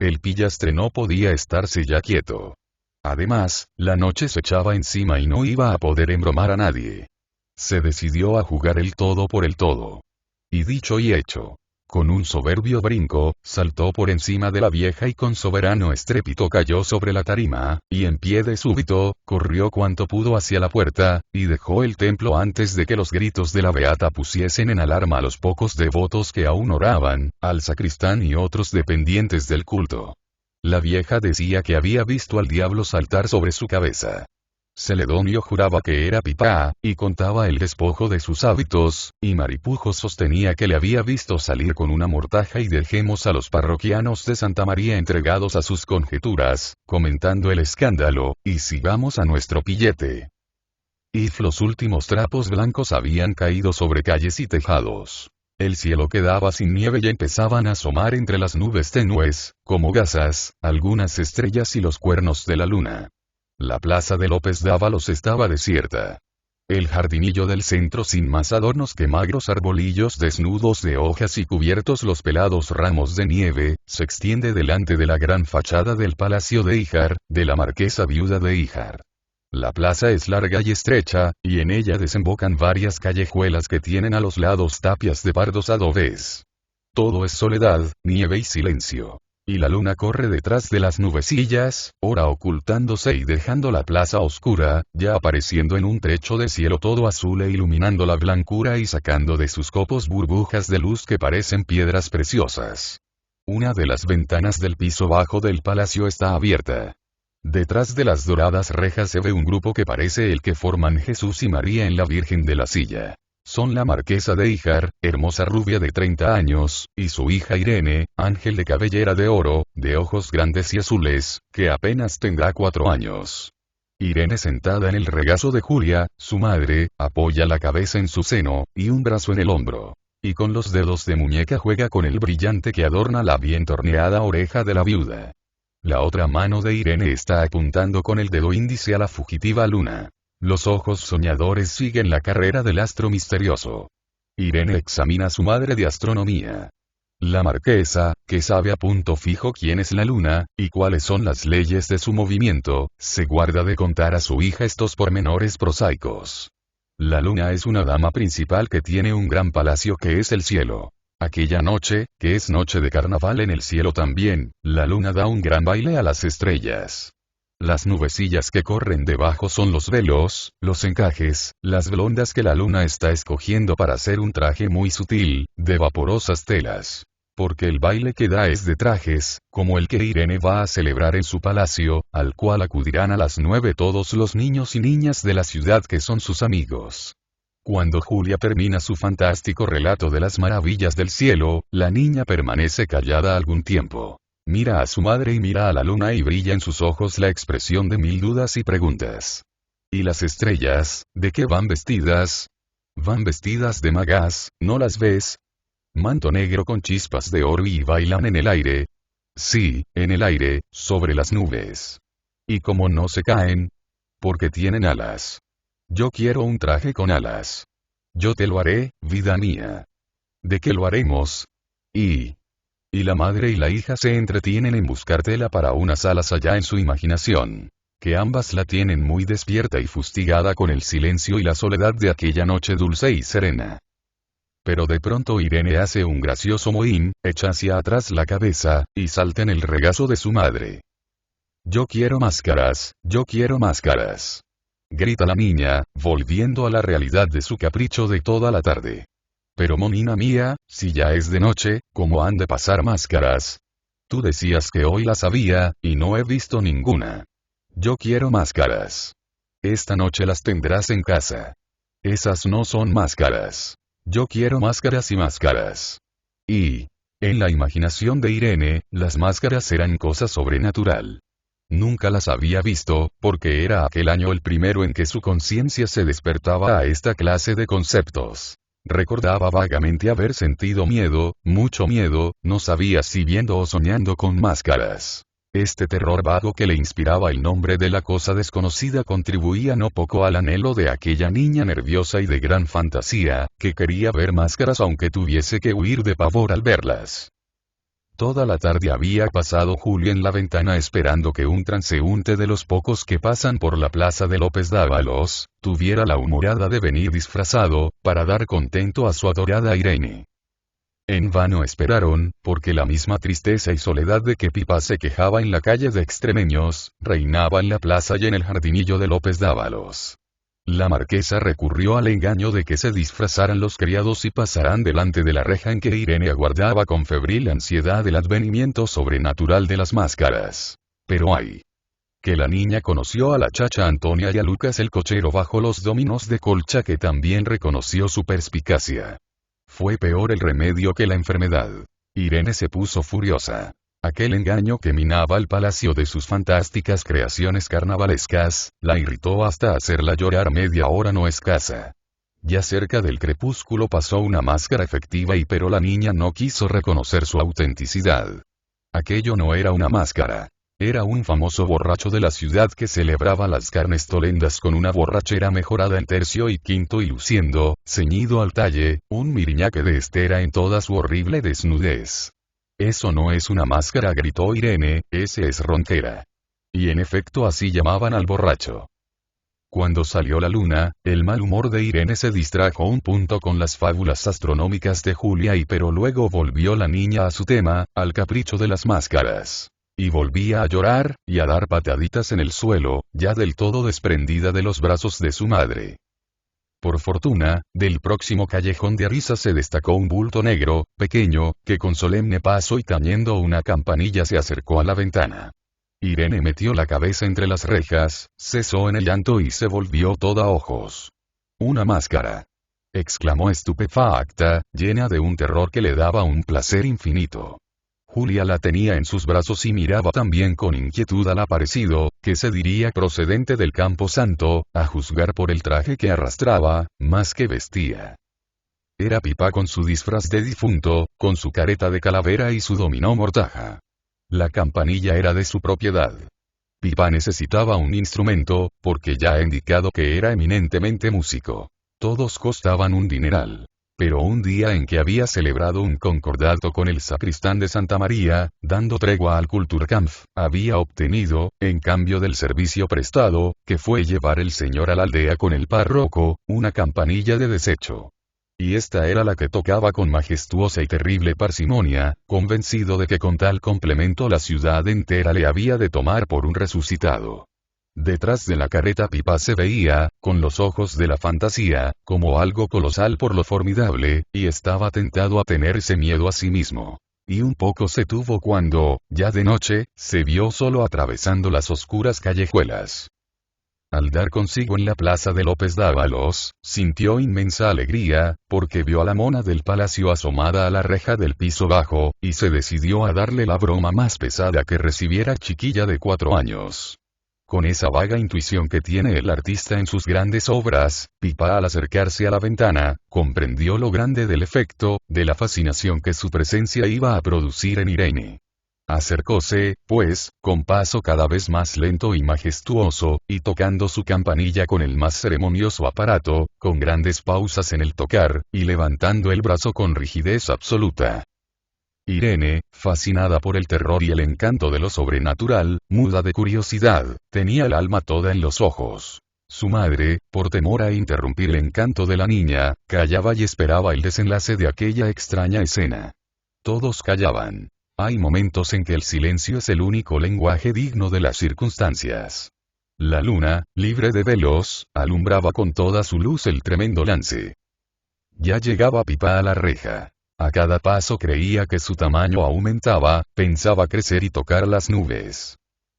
El pillastre no podía estarse ya quieto. Además, la noche se echaba encima y no iba a poder embromar a nadie. Se decidió a jugar el todo por el todo. Y dicho y hecho. Con un soberbio brinco, saltó por encima de la vieja y con soberano estrépito cayó sobre la tarima, y en pie de súbito, corrió cuanto pudo hacia la puerta, y dejó el templo antes de que los gritos de la beata pusiesen en alarma a los pocos devotos que aún oraban, al sacristán y otros dependientes del culto. La vieja decía que había visto al diablo saltar sobre su cabeza. Celedonio juraba que era Pipá, y contaba el despojo de sus hábitos, y Maripujos sostenía que le había visto salir con una mortaja y dejemos a los parroquianos de Santa María entregados a sus conjeturas, comentando el escándalo, y sigamos a nuestro pillete. Y los últimos trapos blancos habían caído sobre calles y tejados. El cielo quedaba sin nieve y empezaban a asomar entre las nubes tenues, como gasas, algunas estrellas y los cuernos de la luna. La plaza de López Dávalos estaba desierta. El jardinillo del centro sin más adornos que magros arbolillos desnudos de hojas y cubiertos los pelados ramos de nieve, se extiende delante de la gran fachada del palacio de Híjar, de la marquesa viuda de Híjar. La plaza es larga y estrecha, y en ella desembocan varias callejuelas que tienen a los lados tapias de pardos adobes. Todo es soledad, nieve y silencio. Y la luna corre detrás de las nubecillas, ora ocultándose y dejando la plaza oscura, ya apareciendo en un trecho de cielo todo azul e iluminando la blancura y sacando de sus copos burbujas de luz que parecen piedras preciosas. Una de las ventanas del piso bajo del palacio está abierta. Detrás de las doradas rejas se ve un grupo que parece el que forman Jesús y María en la Virgen de la Silla. Son la marquesa de Híjar, hermosa rubia de 30 años, y su hija Irene, ángel de cabellera de oro, de ojos grandes y azules, que apenas tendrá 4 años. Irene sentada en el regazo de Julia, su madre, apoya la cabeza en su seno, y un brazo en el hombro. Y con los dedos de muñeca juega con el brillante que adorna la bien torneada oreja de la viuda. La otra mano de Irene está apuntando con el dedo índice a la fugitiva luna. Los ojos soñadores siguen la carrera del astro misterioso. Irene examina a su madre de astronomía. La marquesa, que sabe a punto fijo quién es la luna, y cuáles son las leyes de su movimiento, se guarda de contar a su hija estos pormenores prosaicos. La luna es una dama principal que tiene un gran palacio que es el cielo. Aquella noche, que es noche de carnaval en el cielo también, la luna da un gran baile a las estrellas. Las nubecillas que corren debajo son los velos, los encajes, las blondas que la luna está escogiendo para hacer un traje muy sutil, de vaporosas telas. Porque el baile que da es de trajes, como el que Irene va a celebrar en su palacio, al cual acudirán a las 9 todos los niños y niñas de la ciudad que son sus amigos. Cuando Julia termina su fantástico relato de las maravillas del cielo, la niña permanece callada algún tiempo. Mira a su madre y mira a la luna y brilla en sus ojos la expresión de 1000 dudas y preguntas. ¿Y las estrellas, de qué van vestidas? Van vestidas de magas, ¿no las ves? Manto negro con chispas de oro y bailan en el aire. Sí, en el aire, sobre las nubes. ¿Y cómo no se caen? Porque tienen alas. Yo quiero un traje con alas. Yo te lo haré, vida mía. ¿De qué lo haremos? Y la madre y la hija se entretienen en buscar tela para unas alas allá en su imaginación. Que ambas la tienen muy despierta y fustigada con el silencio y la soledad de aquella noche dulce y serena. Pero de pronto Irene hace un gracioso mohín, echa hacia atrás la cabeza, y salta en el regazo de su madre. Yo quiero máscaras, yo quiero máscaras. Grita la niña, volviendo a la realidad de su capricho de toda la tarde. Pero monina mía, si ya es de noche, ¿cómo han de pasar máscaras? Tú decías que hoy las había, y no he visto ninguna. Yo quiero máscaras. Esta noche las tendrás en casa. Esas no son máscaras. Yo quiero máscaras y máscaras. Y, en la imaginación de Irene, las máscaras eran cosa sobrenatural. Nunca las había visto, porque era aquel año el primero en que su conciencia se despertaba a esta clase de conceptos. Recordaba vagamente haber sentido miedo, mucho miedo, no sabía si viendo o soñando con máscaras. Este terror vago que le inspiraba el nombre de la cosa desconocida contribuía no poco al anhelo de aquella niña nerviosa y de gran fantasía, que quería ver máscaras aunque tuviese que huir de pavor al verlas. Toda la tarde había pasado Julia en la ventana esperando que un transeúnte de los pocos que pasan por la plaza de López Dávalos, tuviera la humorada de venir disfrazado, para dar contento a su adorada Irene. En vano esperaron, porque la misma tristeza y soledad de que Pipa se quejaba en la calle de Extremeños, reinaba en la plaza y en el jardinillo de López Dávalos. La marquesa recurrió al engaño de que se disfrazaran los criados y pasaran delante de la reja en que Irene aguardaba con febril ansiedad el advenimiento sobrenatural de las máscaras. Pero ay, que la niña conoció a la chacha Antonia y a Lucas el cochero bajo los dominos de colcha que también reconoció su perspicacia. Fue peor el remedio que la enfermedad. Irene se puso furiosa. Aquel engaño que minaba el palacio de sus fantásticas creaciones carnavalescas, la irritó hasta hacerla llorar media hora no escasa. Ya cerca del crepúsculo pasó una máscara efectiva pero la niña no quiso reconocer su autenticidad. Aquello no era una máscara. Era un famoso borracho de la ciudad que celebraba las carnes tolendas con una borrachera mejorada en tercio y quinto y luciendo, ceñido al talle, un miriñaque de estera en toda su horrible desnudez. Eso no es una máscara, gritó Irene, ese es Ronquera. Y en efecto así llamaban al borracho. Cuando salió la luna, el mal humor de Irene se distrajo un punto con las fábulas astronómicas de Julia pero luego volvió la niña a su tema, al capricho de las máscaras. Y volvía a llorar, y a dar pataditas en el suelo, ya del todo desprendida de los brazos de su madre. Por fortuna, del próximo callejón de risa se destacó un bulto negro, pequeño, que con solemne paso y tañendo una campanilla se acercó a la ventana. Irene metió la cabeza entre las rejas, cesó en el llanto y se volvió toda ojos. «Una máscara», exclamó estupefacta, llena de un terror que le daba un placer infinito. Julia la tenía en sus brazos y miraba también con inquietud al aparecido, que se diría procedente del Campo Santo, a juzgar por el traje que arrastraba, más que vestía. Era Pipa con su disfraz de difunto, con su careta de calavera y su dominó mortaja. La campanilla era de su propiedad. Pipa necesitaba un instrumento, porque ya he indicado que era eminentemente músico. Todos costaban un dineral. Pero un día en que había celebrado un concordato con el sacristán de Santa María, dando tregua al Kulturkampf, había obtenido, en cambio del servicio prestado, que fue llevar el señor a la aldea con el párroco, una campanilla de desecho. Y esta era la que tocaba con majestuosa y terrible parsimonia, convencido de que con tal complemento la ciudad entera le había de tomar por un resucitado. Detrás de la carreta Pipa se veía, con los ojos de la fantasía, como algo colosal por lo formidable, y estaba tentado a tenerse miedo a sí mismo. Y un poco se tuvo cuando, ya de noche, se vio solo atravesando las oscuras callejuelas. Al dar consigo en la plaza de López Dávalos, sintió inmensa alegría, porque vio a la mona del palacio asomada a la reja del piso bajo, y se decidió a darle la broma más pesada que recibiera chiquilla de 4 años. Con esa vaga intuición que tiene el artista en sus grandes obras, Pipa al acercarse a la ventana, comprendió lo grande del efecto, de la fascinación que su presencia iba a producir en Irene. Acercóse, pues, con paso cada vez más lento y majestuoso, y tocando su campanilla con el más ceremonioso aparato, con grandes pausas en el tocar, y levantando el brazo con rigidez absoluta. Irene, fascinada por el terror y el encanto de lo sobrenatural, muda de curiosidad, tenía el alma toda en los ojos. Su madre, por temor a interrumpir el encanto de la niña, callaba y esperaba el desenlace de aquella extraña escena. Todos callaban. Hay momentos en que el silencio es el único lenguaje digno de las circunstancias. La luna, libre de velos, alumbraba con toda su luz el tremendo lance. Ya llegaba Pipa a la reja. A cada paso creía que su tamaño aumentaba, pensaba crecer y tocar las nubes.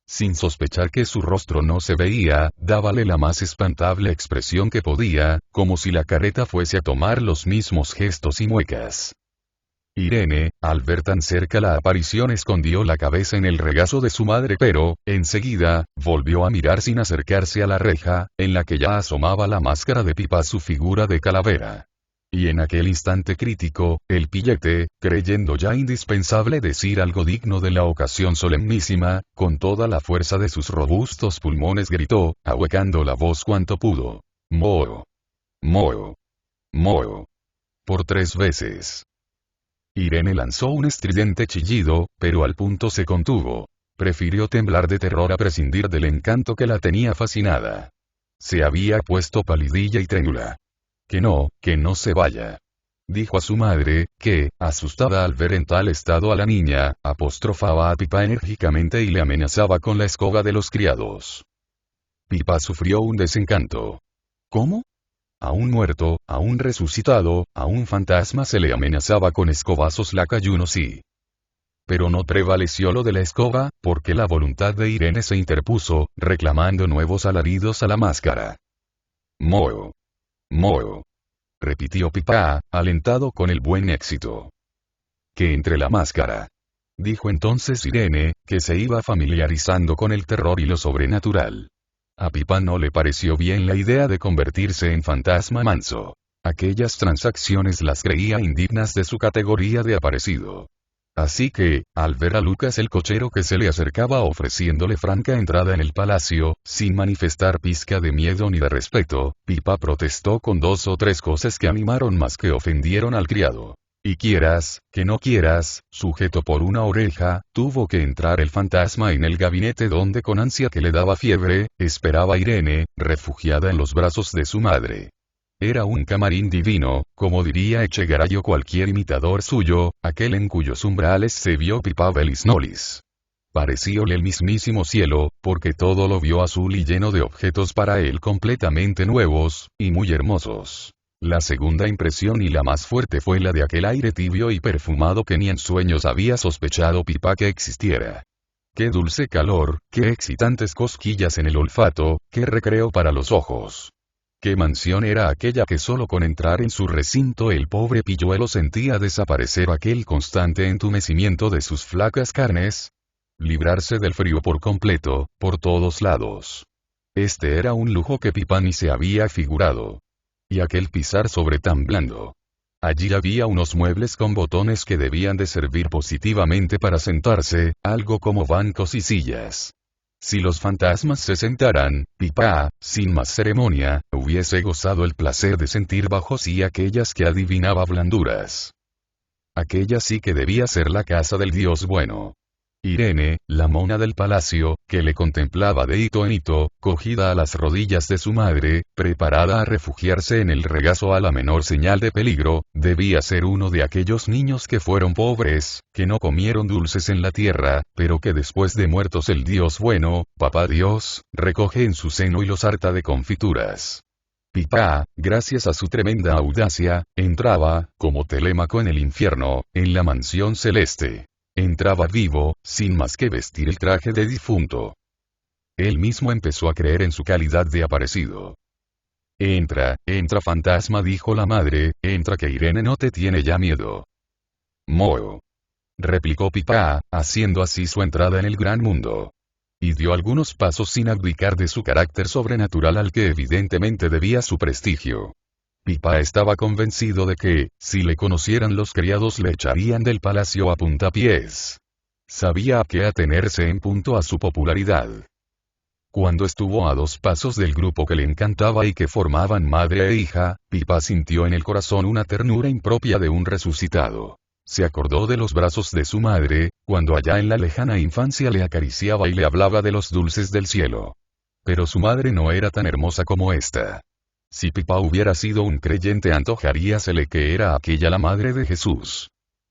Sin sospechar que su rostro no se veía, dábale la más espantable expresión que podía, como si la carreta fuese a tomar los mismos gestos y muecas. Irene, al ver tan cerca la aparición, escondió la cabeza en el regazo de su madre, pero, enseguida, volvió a mirar sin acercarse a la reja, en la que ya asomaba la máscara de Pipa, su figura de calavera. Y en aquel instante crítico, el pillete, creyendo ya indispensable decir algo digno de la ocasión solemnísima, con toda la fuerza de sus robustos pulmones gritó, ahuecando la voz cuanto pudo: «Moo. Moo. Moo». Por 3 veces. Irene lanzó un estridente chillido, pero al punto se contuvo. Prefirió temblar de terror a prescindir del encanto que la tenía fascinada. Se había puesto palidilla y trémula. Que no se vaya», dijo a su madre, que, asustada al ver en tal estado a la niña, apostrofaba a Pipa enérgicamente y le amenazaba con la escoba de los criados. Pipa sufrió un desencanto. ¿Cómo? A un muerto, a un resucitado, a un fantasma se le amenazaba con escobazos lacayunos y... Pero no prevaleció lo de la escoba, porque la voluntad de Irene se interpuso, reclamando nuevos alaridos a la máscara. «Moo. Moo», repitió Pipa, alentado con el buen éxito. «Que entre la máscara», dijo entonces Irene, que se iba familiarizando con el terror y lo sobrenatural. A Pipa no le pareció bien la idea de convertirse en fantasma manso. Aquellas transacciones las creía indignas de su categoría de aparecido. Así que, al ver a Lucas el cochero que se le acercaba ofreciéndole franca entrada en el palacio, sin manifestar pizca de miedo ni de respeto, Pipa protestó con 2 o 3 cosas que animaron más que ofendieron al criado. Y quieras, que no quieras, sujeto por una oreja, tuvo que entrar el fantasma en el gabinete donde con ansia que le daba fiebre, esperaba Irene, refugiada en los brazos de su madre. Era un camarín divino, como diría Echegaray o cualquier imitador suyo, aquel en cuyos umbrales se vio Pipa Velis Nolis. Parecióle el mismísimo cielo, porque todo lo vio azul y lleno de objetos para él completamente nuevos, y muy hermosos. La segunda impresión y la más fuerte fue la de aquel aire tibio y perfumado que ni en sueños había sospechado Pipa que existiera. Qué dulce calor, qué excitantes cosquillas en el olfato, qué recreo para los ojos. ¿Qué mansión era aquella que solo con entrar en su recinto el pobre pilluelo sentía desaparecer aquel constante entumecimiento de sus flacas carnes? Librarse del frío por completo, por todos lados. Este era un lujo que Pipa ni se había figurado. Y aquel pisar sobre tan blando. Allí había unos muebles con botones que debían de servir positivamente para sentarse, algo como bancos y sillas. Si los fantasmas se sentaran, Pipa, sin más ceremonia, hubiese gozado el placer de sentir bajo sí aquellas que adivinaba blanduras. Aquella sí que debía ser la casa del Dios bueno. Irene, la mona del palacio, que le contemplaba de hito en hito, cogida a las rodillas de su madre, preparada a refugiarse en el regazo a la menor señal de peligro, debía ser uno de aquellos niños que fueron pobres, que no comieron dulces en la tierra, pero que después de muertos el Dios bueno, Papá Dios, recoge en su seno y los harta de confituras. Pipa, gracias a su tremenda audacia, entraba, como Telémaco en el infierno, en la mansión celeste. Entraba vivo, sin más que vestir el traje de difunto. Él mismo empezó a creer en su calidad de aparecido. Entra fantasma, dijo la madre, entra que Irene no te tiene ya miedo. Moo. Replicó Pipa, haciendo así su entrada en el gran mundo. Y dio algunos pasos sin abdicar de su carácter sobrenatural al que evidentemente debía su prestigio. Pipa estaba convencido de que, si le conocieran los criados le echarían del palacio a puntapiés. Sabía a qué atenerse en punto a su popularidad. Cuando estuvo a 2 pasos del grupo que le encantaba y que formaban madre e hija, Pipa sintió en el corazón una ternura impropia de un resucitado. Se acordó de los brazos de su madre, cuando allá en la lejana infancia le acariciaba y le hablaba de los dulces del cielo. Pero su madre no era tan hermosa como esta. Si Pipa hubiera sido un creyente antojaríasele que era aquella la madre de Jesús.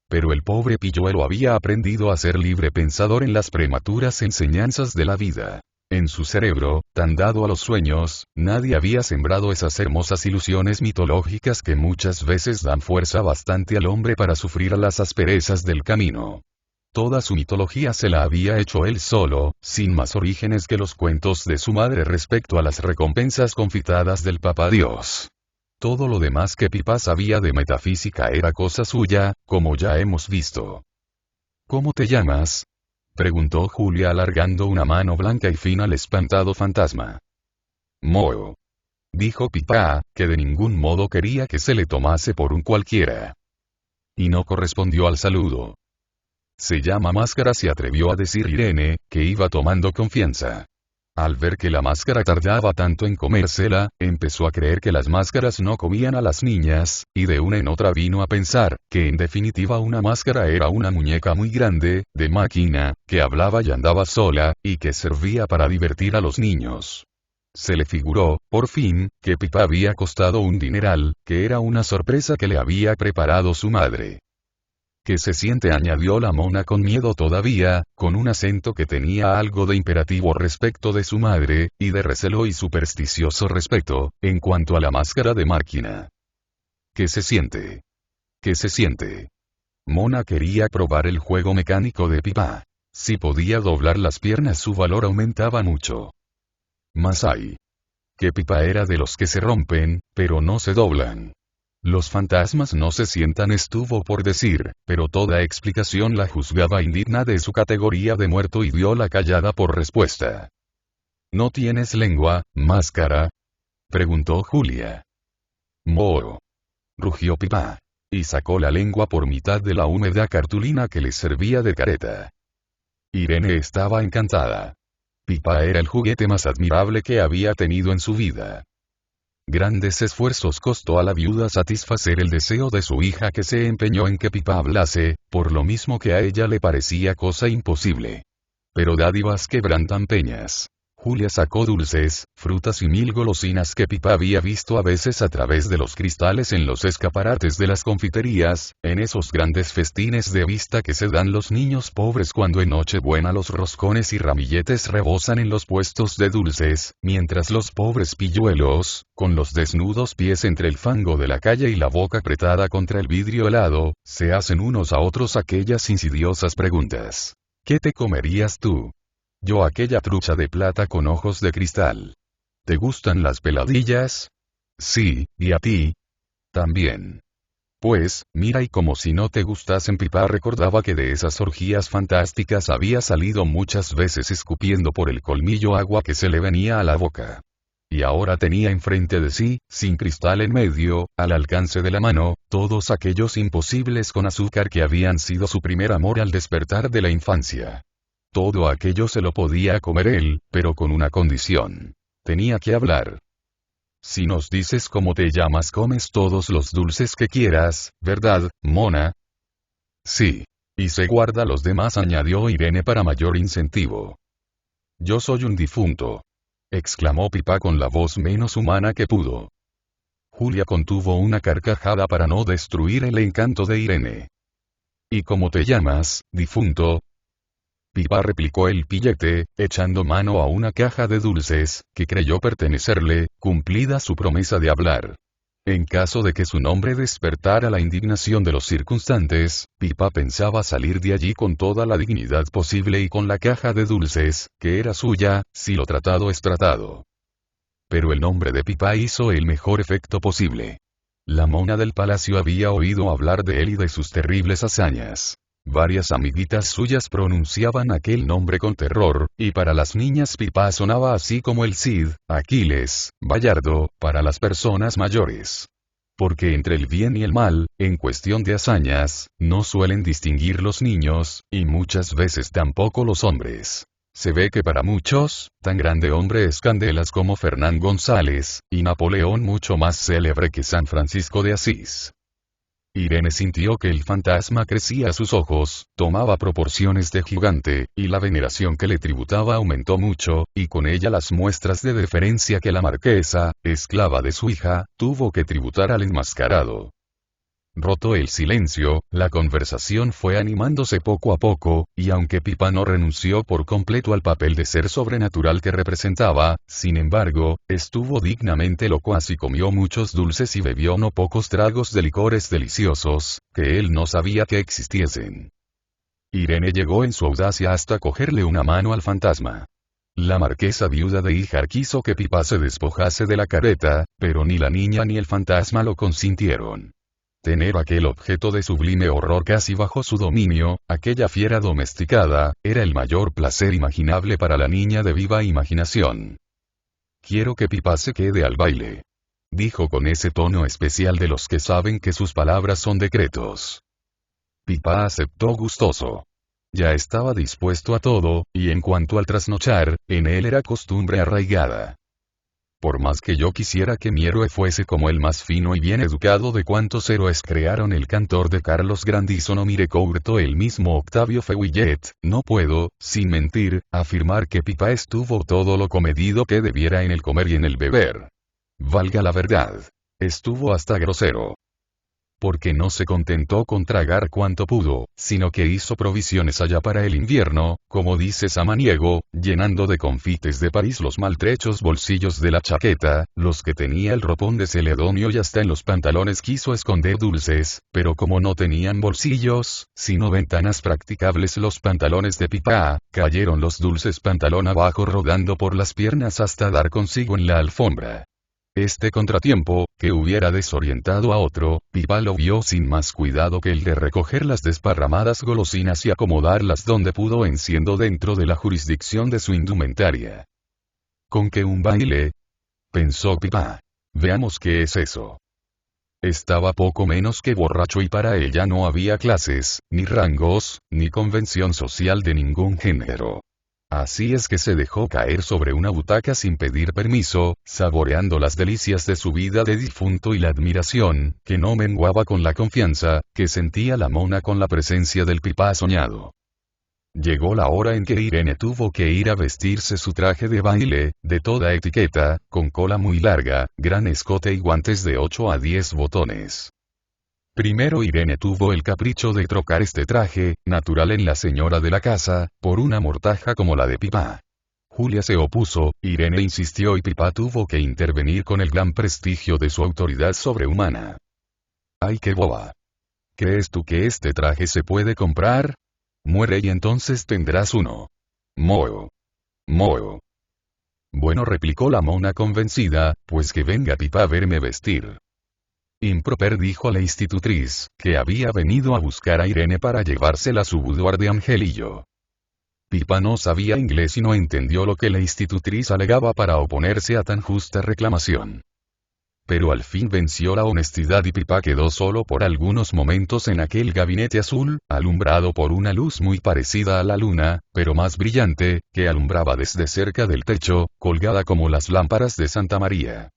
Pero el pobre pilluelo había aprendido a ser libre pensador en las prematuras enseñanzas de la vida. En su cerebro, tan dado a los sueños, nadie había sembrado esas hermosas ilusiones mitológicas que muchas veces dan fuerza bastante al hombre para sufrir las asperezas del camino. Toda su mitología se la había hecho él solo, sin más orígenes que los cuentos de su madre respecto a las recompensas confitadas del Papá Dios. Todo lo demás que Pipa sabía de metafísica era cosa suya, como ya hemos visto. ¿Cómo te llamas?, preguntó Julia alargando una mano blanca y fina al espantado fantasma. Moo. Dijo Pipa, que de ningún modo quería que se le tomase por un cualquiera. Y no correspondió al saludo. Se llama Máscara, se atrevió a decir Irene, que iba tomando confianza. Al ver que la máscara tardaba tanto en comérsela, empezó a creer que las máscaras no comían a las niñas, y de una en otra vino a pensar, que en definitiva una máscara era una muñeca muy grande, de máquina, que hablaba y andaba sola, y que servía para divertir a los niños. Se le figuró, por fin, que Pipa había costado un dineral, que era una sorpresa que le había preparado su madre. ¿Qué se siente?, añadió la mona con miedo todavía, con un acento que tenía algo de imperativo respecto de su madre, y de recelo y supersticioso respeto, en cuanto a la máscara de máquina. ¿Qué se siente? ¿Qué se siente? Mona quería probar el juego mecánico de Pipa. Si podía doblar las piernas su valor aumentaba mucho. Mas ay. Que Pipa era de los que se rompen, pero no se doblan. Los fantasmas no se sientan, estuvo por decir, pero toda explicación la juzgaba indigna de su categoría de muerto y dio la callada por respuesta. ¿No tienes lengua, máscara?, preguntó Julia. Moo. Rugió Pipa. Y sacó la lengua por mitad de la húmeda cartulina que le servía de careta. Irene estaba encantada. Pipa era el juguete más admirable que había tenido en su vida. Grandes esfuerzos costó a la viuda satisfacer el deseo de su hija, que se empeñó en que Pipa hablase, por lo mismo que a ella le parecía cosa imposible. Pero dádivas quebrantan peñas. Julia sacó dulces, frutas y mil golosinas que Pipa había visto a veces a través de los cristales en los escaparates de las confiterías, en esos grandes festines de vista que se dan los niños pobres cuando en Nochebuena los roscones y ramilletes rebosan en los puestos de dulces, mientras los pobres pilluelos, con los desnudos pies entre el fango de la calle y la boca apretada contra el vidrio helado, se hacen unos a otros aquellas insidiosas preguntas. ¿Qué te comerías tú? Yo aquella trucha de plata con ojos de cristal. ¿Te gustan las peladillas? Sí, ¿y a ti? También. Pues, mira, y como si no te gustasen. Pipa recordaba que de esas orgías fantásticas había salido muchas veces escupiendo por el colmillo agua que se le venía a la boca. Y ahora tenía enfrente de sí, sin cristal en medio, al alcance de la mano, todos aquellos imposibles con azúcar que habían sido su primer amor al despertar de la infancia. Todo aquello se lo podía comer él, pero con una condición. Tenía que hablar. Si nos dices cómo te llamas, comes todos los dulces que quieras, ¿verdad, mona? Sí. Y se guarda los demás, añadió Irene para mayor incentivo. Yo soy un difunto, exclamó Pipa con la voz menos humana que pudo. Julia contuvo una carcajada para no destruir el encanto de Irene. ¿Y cómo te llamas, difunto? Pipa replicó el pillete, echando mano a una caja de dulces, que creyó pertenecerle, cumplida su promesa de hablar. En caso de que su nombre despertara la indignación de los circunstantes, Pipa pensaba salir de allí con toda la dignidad posible y con la caja de dulces, que era suya, si lo tratado es tratado. Pero el nombre de Pipa hizo el mejor efecto posible. La mona del palacio había oído hablar de él y de sus terribles hazañas. Varias amiguitas suyas pronunciaban aquel nombre con terror, y para las niñas Pipa sonaba así como el Cid, Aquiles, Bayardo, para las personas mayores. Porque entre el bien y el mal, en cuestión de hazañas, no suelen distinguir los niños, y muchas veces tampoco los hombres. Se ve que para muchos, tan grande hombre es Candelas como Fernán González, y Napoleón mucho más célebre que San Francisco de Asís. Irene sintió que el fantasma crecía a sus ojos, tomaba proporciones de gigante, y la veneración que le tributaba aumentó mucho, y con ella las muestras de deferencia que la marquesa, esclava de su hija, tuvo que tributar al enmascarado. Roto el silencio, la conversación fue animándose poco a poco, y aunque Pipa no renunció por completo al papel de ser sobrenatural que representaba, sin embargo, estuvo dignamente locuaz y comió muchos dulces y bebió no pocos tragos de licores deliciosos, que él no sabía que existiesen. Irene llegó en su audacia hasta cogerle una mano al fantasma. La marquesa viuda de Híjar quiso que Pipa se despojase de la careta, pero ni la niña ni el fantasma lo consintieron. Tener aquel objeto de sublime horror casi bajo su dominio, aquella fiera domesticada, era el mayor placer imaginable para la niña de viva imaginación. Quiero que Pipa se quede al baile, dijo con ese tono especial de los que saben que sus palabras son decretos. Pipa aceptó gustoso. Ya estaba dispuesto a todo, y en cuanto al trasnochar, en él era costumbre arraigada. Por más que yo quisiera que mi héroe fuese como el más fino y bien educado de cuantos héroes crearon el cantor de Carlos Grandison o Mirecourt o el mismo Octavio Feuillet, no puedo, sin mentir, afirmar que Pipa estuvo todo lo comedido que debiera en el comer y en el beber. Valga la verdad. Estuvo hasta grosero. Porque no se contentó con tragar cuanto pudo, sino que hizo provisiones allá para el invierno, como dice Samaniego, llenando de confites de París los maltrechos bolsillos de la chaqueta, los que tenía el ropón de Celedonio y hasta en los pantalones quiso esconder dulces, pero como no tenían bolsillos, sino ventanas practicables los pantalones de Pipa, cayeron los dulces pantalón abajo rodando por las piernas hasta dar consigo en la alfombra. Este contratiempo, que hubiera desorientado a otro, Pipa lo vio sin más cuidado que el de recoger las desparramadas golosinas y acomodarlas donde pudo en siendo dentro de la jurisdicción de su indumentaria. ¿Con qué un baile? Pensó Pipa. Veamos qué es eso. Estaba poco menos que borracho y para ella no había clases, ni rangos, ni convención social de ningún género. Así es que se dejó caer sobre una butaca sin pedir permiso, saboreando las delicias de su vida de difunto y la admiración, que no menguaba con la confianza, que sentía la mona con la presencia del pipá soñado. Llegó la hora en que Irene tuvo que ir a vestirse su traje de baile, de toda etiqueta, con cola muy larga, gran escote y guantes de 8 a 10 botones. Primero Irene tuvo el capricho de trocar este traje, natural en la señora de la casa, por una mortaja como la de Pipá. Julia se opuso, Irene insistió y Pipá tuvo que intervenir con el gran prestigio de su autoridad sobrehumana. ¡Ay qué boba! ¿Crees tú que este traje se puede comprar? Muere y entonces tendrás uno. Moo. Moo. Bueno, replicó la mona convencida, pues que venga Pipá a verme vestir. Improper, dijo la institutriz, que había venido a buscar a Irene para llevársela a su boudoir de Angelillo. Pipá no sabía inglés y no entendió lo que la institutriz alegaba para oponerse a tan justa reclamación. Pero al fin venció la honestidad y Pipá quedó solo por algunos momentos en aquel gabinete azul, alumbrado por una luz muy parecida a la luna, pero más brillante, que alumbraba desde cerca del techo, colgada como las lámparas de Santa María.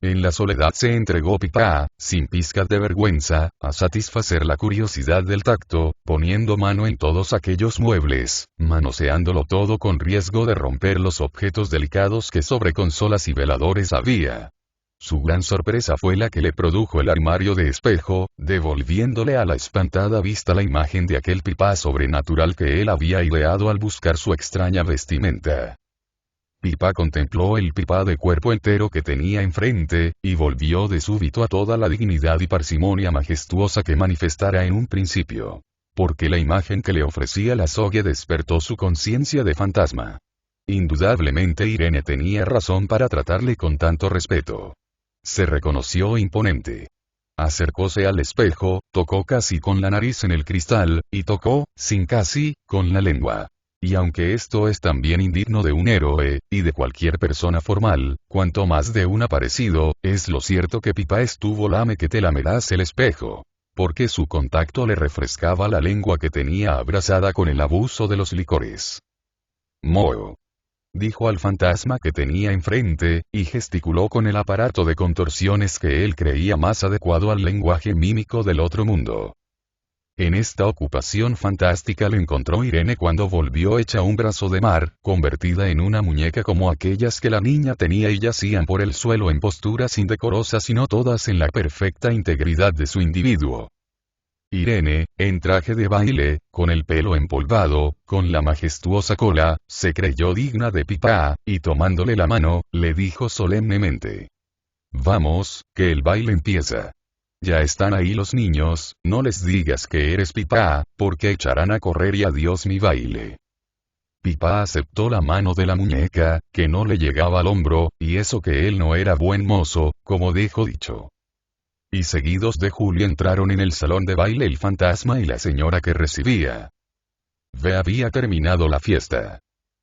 En la soledad se entregó Pipá, sin pizcas de vergüenza, a satisfacer la curiosidad del tacto, poniendo mano en todos aquellos muebles, manoseándolo todo con riesgo de romper los objetos delicados que sobre consolas y veladores había. Su gran sorpresa fue la que le produjo el armario de espejo, devolviéndole a la espantada vista la imagen de aquel Pipá sobrenatural que él había ideado al buscar su extraña vestimenta. Pipá contempló el Pipá de cuerpo entero que tenía enfrente, y volvió de súbito a toda la dignidad y parsimonia majestuosa que manifestara en un principio. Porque la imagen que le ofrecía la sogue despertó su conciencia de fantasma. Indudablemente Irene tenía razón para tratarle con tanto respeto. Se reconoció imponente. Acercóse al espejo, tocó casi con la nariz en el cristal, y tocó, sin casi, con la lengua. Y aunque esto es también indigno de un héroe, y de cualquier persona formal, cuanto más de un aparecido, es lo cierto que Pipá estuvo lame que te lamerás el espejo. Porque su contacto le refrescaba la lengua que tenía abrasada con el abuso de los licores. Moo. Dijo al fantasma que tenía enfrente, y gesticuló con el aparato de contorsiones que él creía más adecuado al lenguaje mímico del otro mundo. En esta ocupación fantástica le encontró Irene cuando volvió hecha un brazo de mar, convertida en una muñeca como aquellas que la niña tenía y yacían por el suelo en posturas indecorosas y no todas en la perfecta integridad de su individuo. Irene, en traje de baile, con el pelo empolvado, con la majestuosa cola, se creyó digna de Pipá, y tomándole la mano, le dijo solemnemente: «Vamos, que el baile empieza. Ya están ahí los niños, no les digas que eres Pipá, porque echarán a correr y adiós mi baile». Pipá aceptó la mano de la muñeca, que no le llegaba al hombro, y eso que él no era buen mozo, como dejó dicho. Y seguidos de Julia entraron en el salón de baile el fantasma y la señora que recibía. Había terminado la fiesta.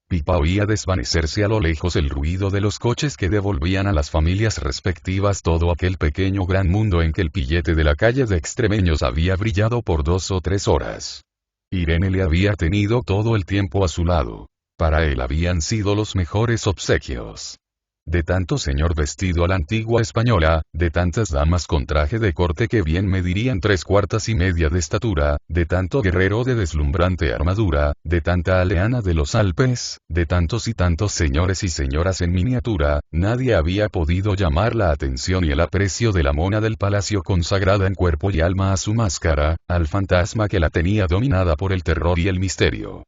Pipá oía desvanecerse a lo lejos el ruido de los coches que devolvían a las familias respectivas todo aquel pequeño gran mundo en que el pillete de la calle de Extremeños había brillado por 2 o 3 horas. Irene le había tenido todo el tiempo a su lado. Para él habían sido los mejores obsequios. De tanto señor vestido a la antigua española, de tantas damas con traje de corte que bien medirían 3/4 de estatura, de tanto guerrero de deslumbrante armadura, de tanta aldeana de los Alpes, de tantos y tantos señores y señoras en miniatura, nadie había podido llamar la atención y el aprecio de la mona del palacio consagrada en cuerpo y alma a su máscara, al fantasma que la tenía dominada por el terror y el misterio.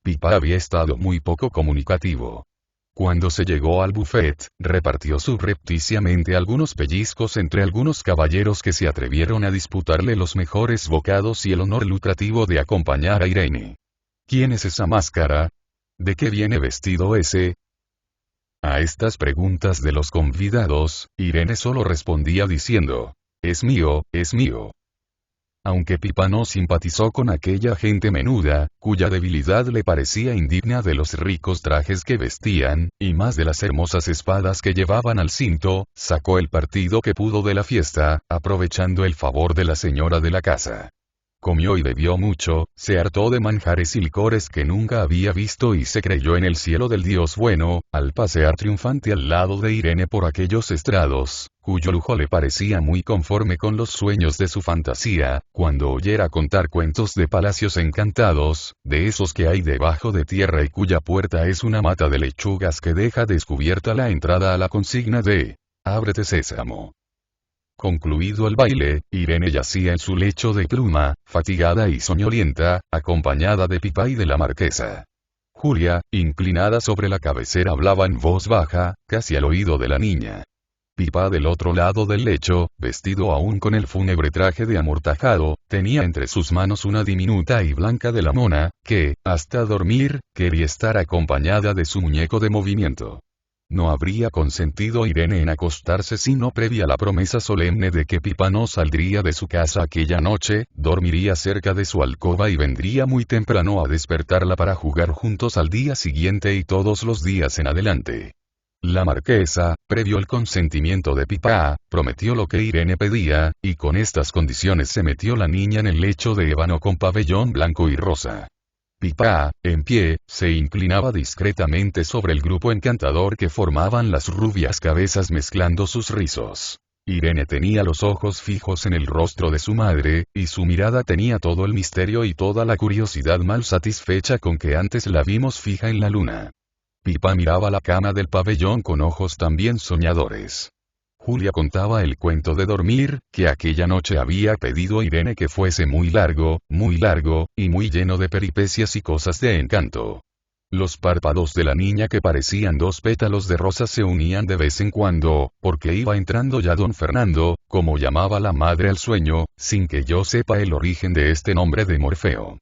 Pipá había estado muy poco comunicativo. Cuando se llegó al buffet, repartió subrepticiamente algunos pellizcos entre algunos caballeros que se atrevieron a disputarle los mejores bocados y el honor lucrativo de acompañar a Irene. ¿Quién es esa máscara? ¿De qué viene vestido ese? A estas preguntas de los convidados, Irene solo respondía diciendo: «Es mío, es mío». Aunque Pipa no simpatizó con aquella gente menuda, cuya debilidad le parecía indigna de los ricos trajes que vestían, y más de las hermosas espadas que llevaban al cinto, sacó el partido que pudo de la fiesta, aprovechando el favor de la señora de la casa. Comió y bebió mucho, se hartó de manjares y licores que nunca había visto y se creyó en el cielo del Dios bueno, al pasear triunfante al lado de Irene por aquellos estrados, cuyo lujo le parecía muy conforme con los sueños de su fantasía, cuando oyera contar cuentos de palacios encantados, de esos que hay debajo de tierra y cuya puerta es una mata de lechugas que deja descubierta la entrada a la consigna de «Ábrete sésamo». Concluido el baile, Irene yacía en su lecho de pluma, fatigada y soñolienta, acompañada de Pipa y de la marquesa. Julia, inclinada sobre la cabecera, hablaba en voz baja, casi al oído de la niña. Pipa del otro lado del lecho, vestido aún con el fúnebre traje de amortajado, tenía entre sus manos una diminuta y blanca de la mona, que, hasta dormir, quería estar acompañada de su muñeco de movimiento. No habría consentido Irene en acostarse sino previa la promesa solemne de que Pipa no saldría de su casa aquella noche, dormiría cerca de su alcoba y vendría muy temprano a despertarla para jugar juntos al día siguiente y todos los días en adelante. La marquesa, previo el consentimiento de Pipa, prometió lo que Irene pedía, y con estas condiciones se metió la niña en el lecho de ébano con pabellón blanco y rosa. Pipa, en pie, se inclinaba discretamente sobre el grupo encantador que formaban las rubias cabezas mezclando sus rizos. Irene tenía los ojos fijos en el rostro de su madre, y su mirada tenía todo el misterio y toda la curiosidad mal satisfecha con que antes la vimos fija en la luna. Pipa miraba la cama del pabellón con ojos también soñadores. Julia contaba el cuento de dormir, que aquella noche había pedido Irene que fuese muy largo, y muy lleno de peripecias y cosas de encanto. Los párpados de la niña que parecían dos pétalos de rosa se unían de vez en cuando, porque iba entrando ya don Fernando, como llamaba la madre al sueño, sin que yo sepa el origen de este nombre de Morfeo.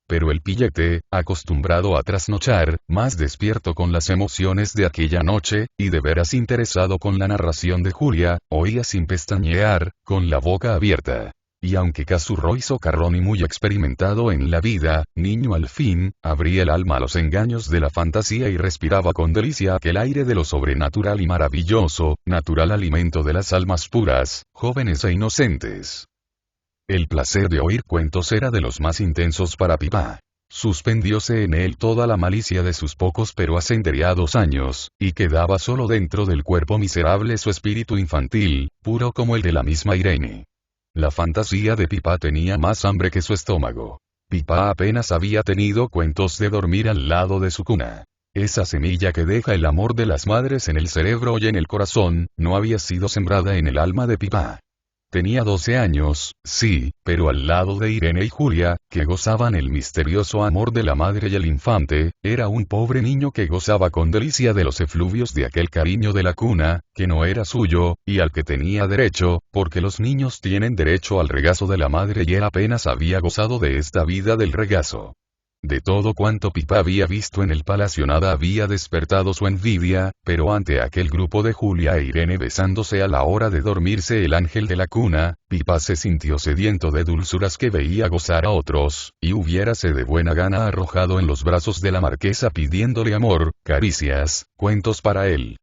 Pero el pillete, acostumbrado a trasnochar, más despierto con las emociones de aquella noche, y de veras interesado con la narración de Julia, oía sin pestañear, con la boca abierta. Y aunque casurro y socarrón y muy experimentado en la vida, niño al fin, abría el alma a los engaños de la fantasía y respiraba con delicia aquel aire de lo sobrenatural y maravilloso, natural alimento de las almas puras, jóvenes e inocentes. El placer de oír cuentos era de los más intensos para Pipa. Suspendióse en él toda la malicia de sus pocos pero asendereados años, y quedaba solo dentro del cuerpo miserable su espíritu infantil, puro como el de la misma Irene. La fantasía de Pipa tenía más hambre que su estómago. Pipa apenas había tenido cuentos de dormir al lado de su cuna. Esa semilla que deja el amor de las madres en el cerebro y en el corazón, no había sido sembrada en el alma de Pipa. Tenía 12 años, sí, pero al lado de Irene y Julia, que gozaban el misterioso amor de la madre y el infante, era un pobre niño que gozaba con delicia de los efluvios de aquel cariño de la cuna, que no era suyo, y al que tenía derecho, porque los niños tienen derecho al regazo de la madre y él apenas había gozado de esta vida del regazo. De todo cuanto Pipa había visto en el palacio nada había despertado su envidia, pero ante aquel grupo de Julia e Irene besándose a la hora de dormirse el ángel de la cuna, Pipa se sintió sediento de dulzuras que veía gozar a otros, y hubiérase de buena gana arrojado en los brazos de la marquesa pidiéndole amor, caricias, cuentos para él.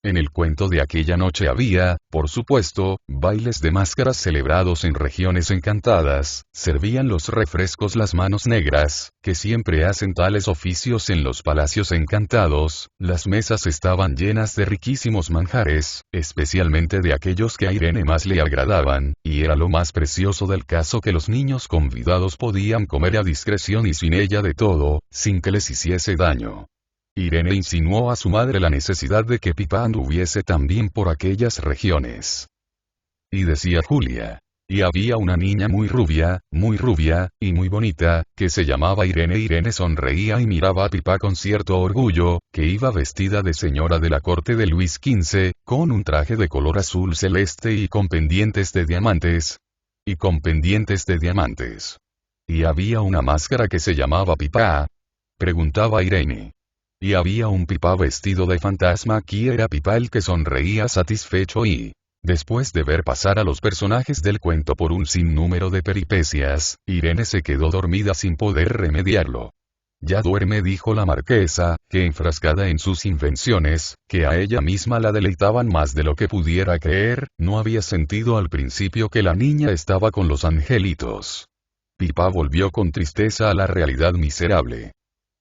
En el cuento de aquella noche había, por supuesto, bailes de máscaras celebrados en regiones encantadas, servían los refrescos las manos negras, que siempre hacen tales oficios en los palacios encantados, las mesas estaban llenas de riquísimos manjares, especialmente de aquellos que a Irene más le agradaban, y era lo más precioso del caso que los niños convidados podían comer a discreción y sin ella de todo, sin que les hiciese daño. Irene insinuó a su madre la necesidad de que Pipa anduviese también por aquellas regiones. Y decía Julia. Y había una niña muy rubia, y muy bonita, que se llamaba Irene. Irene sonreía y miraba a Pipa con cierto orgullo, que iba vestida de señora de la corte de Luis XV, con un traje de color azul celeste y con pendientes de diamantes. Y había una máscara que se llamaba Pipa. Preguntaba Irene. Y había un Pipa vestido de fantasma. Aquí era Pipa el que sonreía satisfecho y Después de ver pasar a los personajes del cuento por un sinnúmero de peripecias, Irene se quedó dormida sin poder remediarlo. Ya duerme, dijo la marquesa, que enfrascada en sus invenciones, que a ella misma la deleitaban más de lo que pudiera creer, no había sentido al principio que la niña estaba con los angelitos. Pipa volvió con tristeza a la realidad miserable.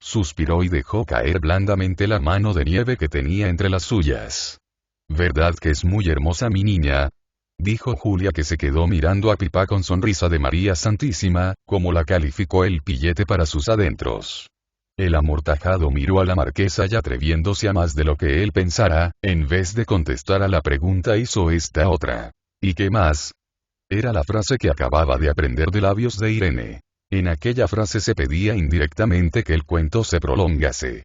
Suspiró y dejó caer blandamente la mano de nieve que tenía entre las suyas. ¿Verdad que es muy hermosa mi niña?, dijo Julia, que se quedó mirando a Pipa con sonrisa de María Santísima, como la calificó el pillete para sus adentros. El amortajado miró a la marquesa y, atreviéndose a más de lo que él pensara, en vez de contestar a la pregunta hizo esta otra. ¿Y qué más? Era la frase que acababa de aprender de labios de Irene. En aquella frase se pedía indirectamente que el cuento se prolongase.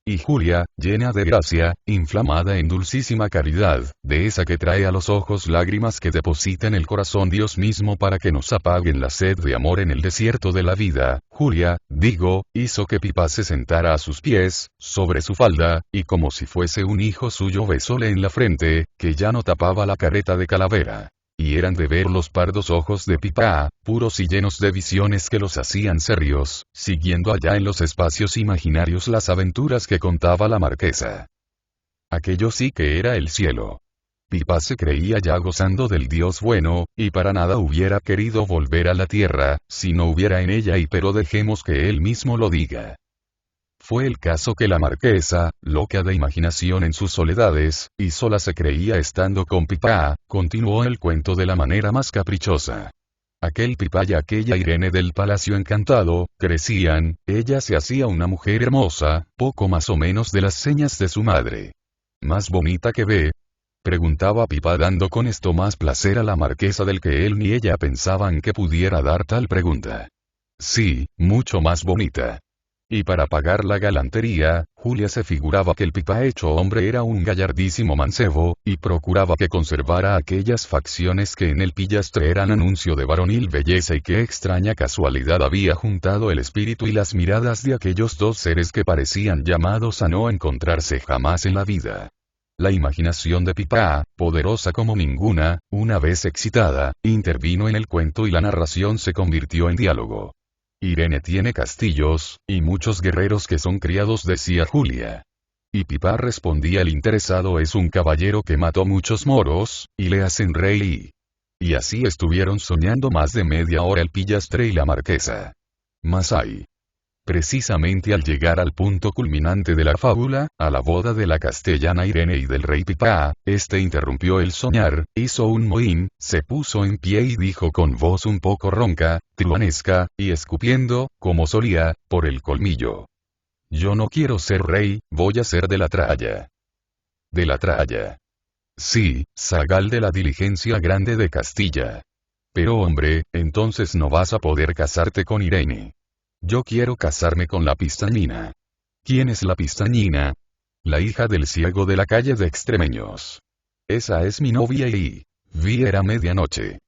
Y Julia, llena de gracia, inflamada en dulcísima caridad, de esa que trae a los ojos lágrimas que deposita en el corazón Dios mismo para que nos apaguen la sed de amor en el desierto de la vida, Julia, digo, hizo que Pipa se sentara a sus pies, sobre su falda, y como si fuese un hijo suyo besóle en la frente, que ya no tapaba la careta de calavera. Y eran de ver los pardos ojos de Pipa, puros y llenos de visiones que los hacían serios, siguiendo allá en los espacios imaginarios las aventuras que contaba la marquesa. Aquello sí que era el cielo. Pipa se creía ya gozando del Dios bueno, y para nada hubiera querido volver a la tierra, si no hubiera en ella y pero dejemos que él mismo lo diga. Fue el caso que la marquesa, loca de imaginación en sus soledades, y sola se creía estando con Pipa, continuó el cuento de la manera más caprichosa. Aquel Pipa y aquella Irene del palacio encantado, crecían, ella se hacía una mujer hermosa, poco más o menos de las señas de su madre. ¿Más bonita que ve?, preguntaba Pipa, dando con esto más placer a la marquesa del que él ni ella pensaban que pudiera dar tal pregunta. Sí, mucho más bonita. Y para pagar la galantería, Julia se figuraba que el Pipa hecho hombre era un gallardísimo mancebo, y procuraba que conservara aquellas facciones que en el pillastre eran anuncio de varonil belleza, y qué extraña casualidad había juntado el espíritu y las miradas de aquellos dos seres que parecían llamados a no encontrarse jamás en la vida. La imaginación de Pipa, poderosa como ninguna, una vez excitada, intervino en el cuento y la narración se convirtió en diálogo. Irene tiene castillos, y muchos guerreros que son criados, decía Julia. Y Pipa respondía: el interesado es un caballero que mató muchos moros, y le hacen rey. Y así estuvieron soñando más de media hora el pillastre y la marquesa. Mas ay. Precisamente al llegar al punto culminante de la fábula, a la boda de la castellana Irene y del rey Pipa, este interrumpió el soñar, hizo un mohín, se puso en pie y dijo con voz un poco ronca, truanesca, y escupiendo, como solía, por el colmillo: yo no quiero ser rey, voy a ser de la tralla. ¿De la tralla? Sí, zagal de la diligencia grande de Castilla. Pero hombre, entonces no vas a poder casarte con Irene. Yo quiero casarme con la Pistañina. ¿Quién es la Pistañina? La hija del ciego de la calle de Extremeños. Esa es mi novia y... vi era medianoche.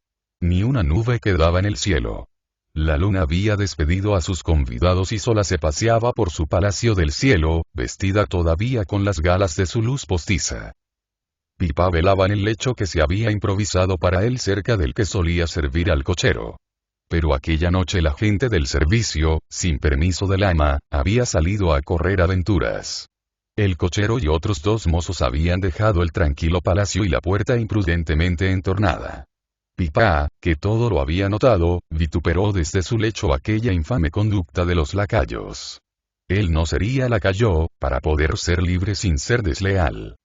Ni una nube quedaba en el cielo. La luna había despedido a sus convidados y sola se paseaba por su palacio del cielo, vestida todavía con las galas de su luz postiza. Pipa velaba en el lecho que se había improvisado para él cerca del que solía servir al cochero. Pero aquella noche la gente del servicio, sin permiso del ama, había salido a correr aventuras. El cochero y otros dos mozos habían dejado el tranquilo palacio y la puerta imprudentemente entornada. Pipa, que todo lo había notado, vituperó desde su lecho aquella infame conducta de los lacayos. Él no sería lacayo, para poder ser libre sin ser desleal.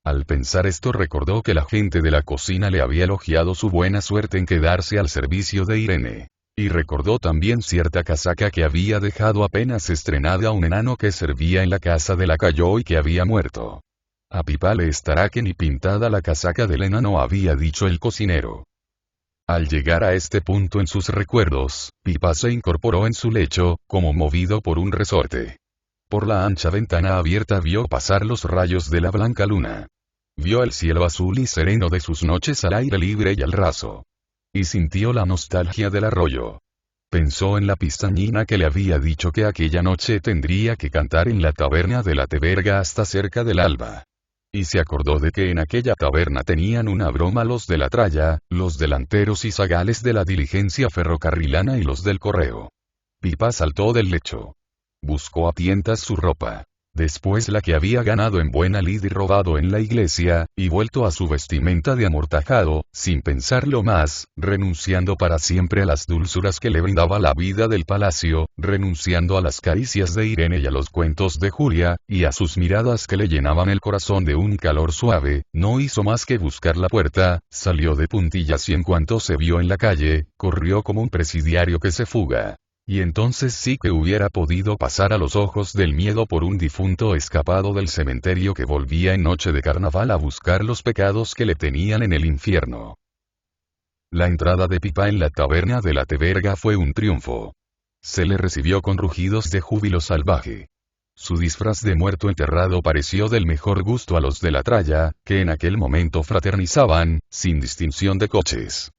Al pensar esto recordó que la gente de la cocina le había elogiado su buena suerte en quedarse al servicio de Irene. Y recordó también cierta casaca que había dejado apenas estrenada a un enano que servía en la casa de lacayo y que había muerto. A Pipa le estará que ni pintada la casaca del enano, había dicho el cocinero. Al llegar a este punto en sus recuerdos, Pipa se incorporó en su lecho, como movido por un resorte. Por la ancha ventana abierta vio pasar los rayos de la blanca luna. Vio el cielo azul y sereno de sus noches al aire libre y al raso. Y sintió la nostalgia del arroyo. Pensó en la Pistañina que le había dicho que aquella noche tendría que cantar en la taberna de la Teberga hasta cerca del alba. Y se acordó de que en aquella taberna tenían una broma los de la tralla, los delanteros y zagales de la diligencia ferrocarrilana y los del correo. Pipa saltó del lecho. Buscó a tientas su ropa. Después la que había ganado en buena lid y robado en la iglesia, y vuelto a su vestimenta de amortajado, sin pensarlo más, renunciando para siempre a las dulzuras que le brindaba la vida del palacio, renunciando a las caricias de Irene y a los cuentos de Julia, y a sus miradas que le llenaban el corazón de un calor suave, no hizo más que buscar la puerta, salió de puntillas y en cuanto se vio en la calle, corrió como un presidiario que se fuga. Y entonces sí que hubiera podido pasar a los ojos del miedo por un difunto escapado del cementerio que volvía en noche de carnaval a buscar los pecados que le tenían en el infierno. La entrada de Pipa en la taberna de la Teverga fue un triunfo. Se le recibió con rugidos de júbilo salvaje. Su disfraz de muerto enterrado pareció del mejor gusto a los de la tralla, que en aquel momento fraternizaban, sin distinción de coches.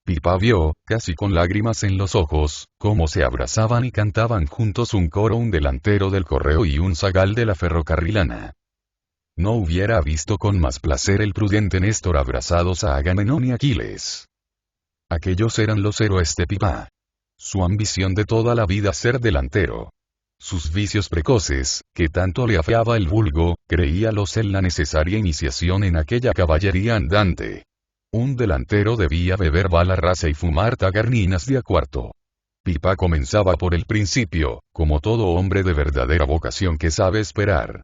Pipa vio, casi con lágrimas en los ojos, cómo se abrazaban y cantaban juntos un coro, un delantero del correo y un zagal de la ferrocarrilana. No hubiera visto con más placer el prudente Néstor abrazados a Agamenón y Aquiles. Aquellos eran los héroes de Pipa. Su ambición de toda la vida ser delantero. Sus vicios precoces, que tanto le afiaba el vulgo, creíalos en la necesaria iniciación en aquella caballería andante. Un delantero debía beber bala rasa y fumar tagarninas de a cuarto. Pipa comenzaba por el principio, como todo hombre de verdadera vocación que sabe esperar.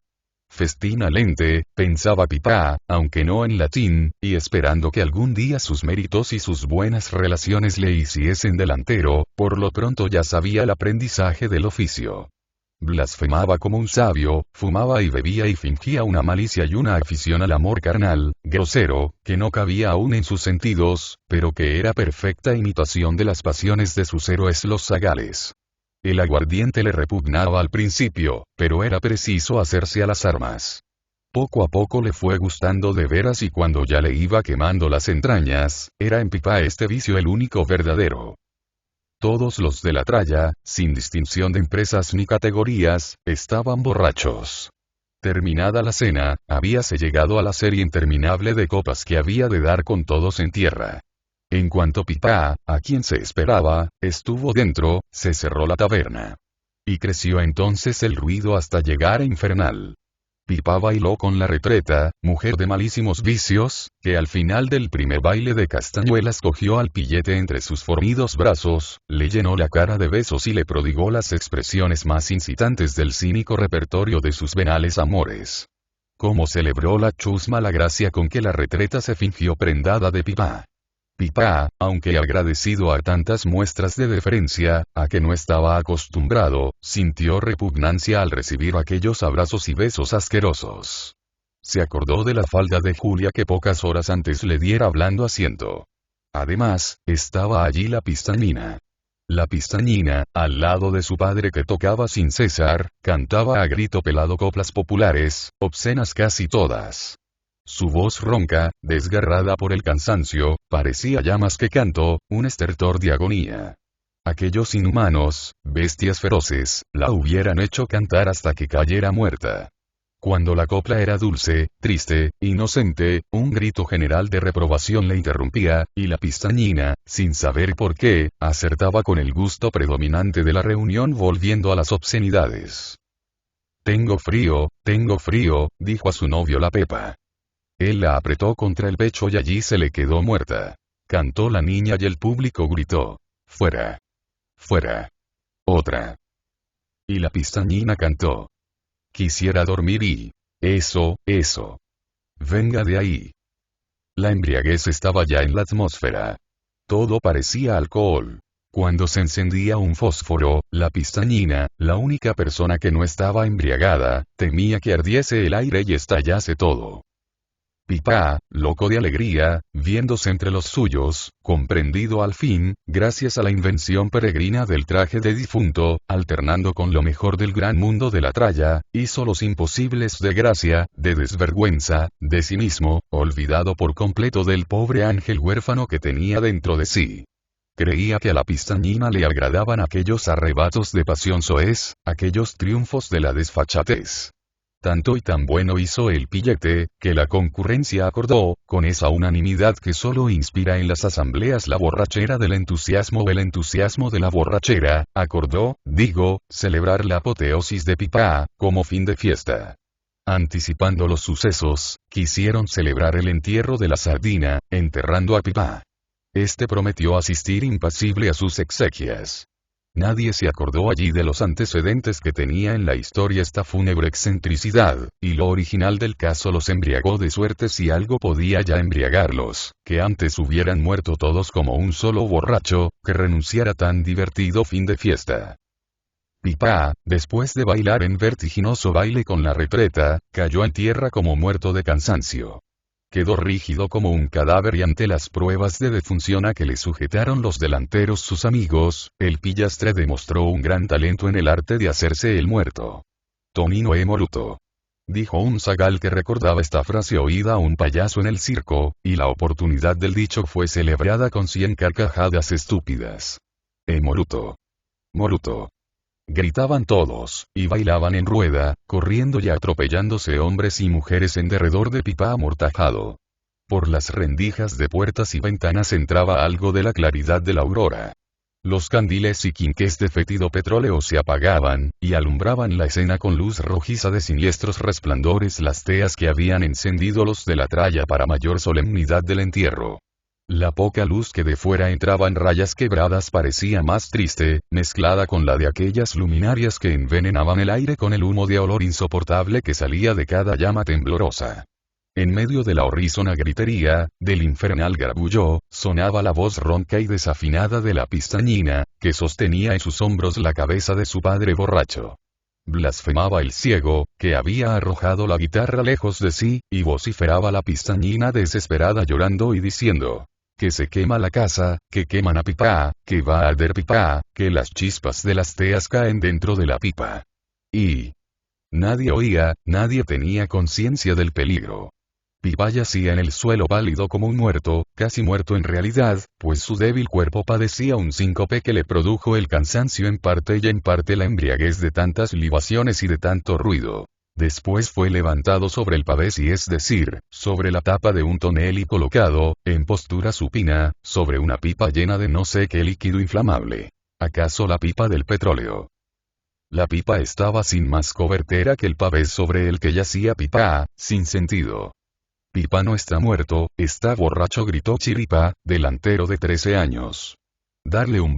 Festina lente, pensaba Pipa, aunque no en latín, y esperando que algún día sus méritos y sus buenas relaciones le hiciesen delantero, por lo pronto ya sabía el aprendizaje del oficio. Blasfemaba como un sabio, fumaba y bebía y fingía una malicia y una afición al amor carnal, grosero, que no cabía aún en sus sentidos, pero que era perfecta imitación de las pasiones de sus héroes los zagales. El aguardiente le repugnaba al principio, pero era preciso hacerse a las armas. Poco a poco le fue gustando de veras y cuando ya le iba quemando las entrañas, era en Pipa este vicio el único verdadero. Todos los de la tralla, sin distinción de empresas ni categorías, estaban borrachos. Terminada la cena, habíase llegado a la serie interminable de copas que había de dar con todos en tierra. En cuanto Pipa, a quien se esperaba, estuvo dentro, se cerró la taberna. Y creció entonces el ruido hasta llegar a infernal. Pipa bailó con la retreta, mujer de malísimos vicios, que al final del primer baile de castañuelas cogió al pillete entre sus fornidos brazos, le llenó la cara de besos y le prodigó las expresiones más incitantes del cínico repertorio de sus venales amores. Cómo celebró la chusma la gracia con que la retreta se fingió prendada de Pipa. Pipa, aunque agradecido a tantas muestras de deferencia, a que no estaba acostumbrado, sintió repugnancia al recibir aquellos abrazos y besos asquerosos. Se acordó de la falda de Julia que pocas horas antes le diera blando asiento. Además, estaba allí la pistañina. La pistañina, al lado de su padre que tocaba sin cesar, cantaba a grito pelado coplas populares, obscenas casi todas. Su voz ronca, desgarrada por el cansancio, parecía ya más que canto, un estertor de agonía. Aquellos inhumanos, bestias feroces, la hubieran hecho cantar hasta que cayera muerta. Cuando la copla era dulce, triste, inocente, un grito general de reprobación le interrumpía, y la pistañina, sin saber por qué, acertaba con el gusto predominante de la reunión volviendo a las obscenidades. Tengo frío, dijo a su novio la Pepa. Él la apretó contra el pecho y allí se le quedó muerta. Cantó la niña y el público gritó: ¡fuera! ¡Fuera! ¡Otra! Y la pistañina cantó: quisiera dormir y... eso. Venga de ahí. La embriaguez estaba ya en la atmósfera. Todo parecía alcohol. Cuando se encendía un fósforo, la pistañina, la única persona que no estaba embriagada, temía que ardiese el aire y estallase todo. Pipa, loco de alegría, viéndose entre los suyos, comprendido al fin, gracias a la invención peregrina del traje de difunto, alternando con lo mejor del gran mundo de la tralla, hizo los imposibles de gracia, de desvergüenza, de sí mismo, olvidado por completo del pobre ángel huérfano que tenía dentro de sí. Creía que a la pistañina le agradaban aquellos arrebatos de pasión soez, aquellos triunfos de la desfachatez. Tanto y tan bueno hizo el pillete, que la concurrencia acordó, con esa unanimidad que solo inspira en las asambleas la borrachera del entusiasmo o el entusiasmo de la borrachera, acordó, digo, celebrar la apoteosis de Pipá, como fin de fiesta. Anticipando los sucesos, quisieron celebrar el entierro de la sardina, enterrando a Pipá. Este prometió asistir impasible a sus exequias. Nadie se acordó allí de los antecedentes que tenía en la historia esta fúnebre excentricidad, y lo original del caso los embriagó de suerte si algo podía ya embriagarlos, que antes hubieran muerto todos como un solo borracho, que renunciara a tan divertido fin de fiesta. Pipá, después de bailar en vertiginoso baile con la retreta, cayó en tierra como muerto de cansancio. Quedó rígido como un cadáver y ante las pruebas de defunción a que le sujetaron los delanteros sus amigos, el pillastre demostró un gran talento en el arte de hacerse el muerto. Tonino è moluto. Dijo un zagal que recordaba esta frase oída a un payaso en el circo, y la oportunidad del dicho fue celebrada con 100 carcajadas estúpidas. È moluto. Moluto. Gritaban todos, y bailaban en rueda, corriendo y atropellándose hombres y mujeres en derredor de Pipá amortajado. Por las rendijas de puertas y ventanas entraba algo de la claridad de la aurora. Los candiles y quinqués de fétido petróleo se apagaban, y alumbraban la escena con luz rojiza de siniestros resplandores las teas que habían encendido los de la tralla para mayor solemnidad del entierro. La poca luz que de fuera entraba en rayas quebradas parecía más triste, mezclada con la de aquellas luminarias que envenenaban el aire con el humo de olor insoportable que salía de cada llama temblorosa. En medio de la horrísona gritería, del infernal garbulló, sonaba la voz ronca y desafinada de la pistañina, que sostenía en sus hombros la cabeza de su padre borracho. Blasfemaba el ciego, que había arrojado la guitarra lejos de sí, y vociferaba la pistañina desesperada llorando y diciendo: que se quema la casa, que queman a Pipá, que va a arder Pipá, que las chispas de las teas caen dentro de la pipa. Y nadie oía, nadie tenía conciencia del peligro. Pipá yacía en el suelo pálido como un muerto, casi muerto en realidad, pues su débil cuerpo padecía un síncope que le produjo el cansancio en parte y en parte la embriaguez de tantas libaciones y de tanto ruido. Después fue levantado sobre el pavés y es decir, sobre la tapa de un tonel y colocado, en postura supina, sobre una pipa llena de no sé qué líquido inflamable. ¿Acaso la pipa del petróleo? La pipa estaba sin más cobertera que el pavés sobre el que yacía Pipá, sin sentido. Pipá no está muerto, está borracho, gritó Chiripa, delantero de 13 años. Darle un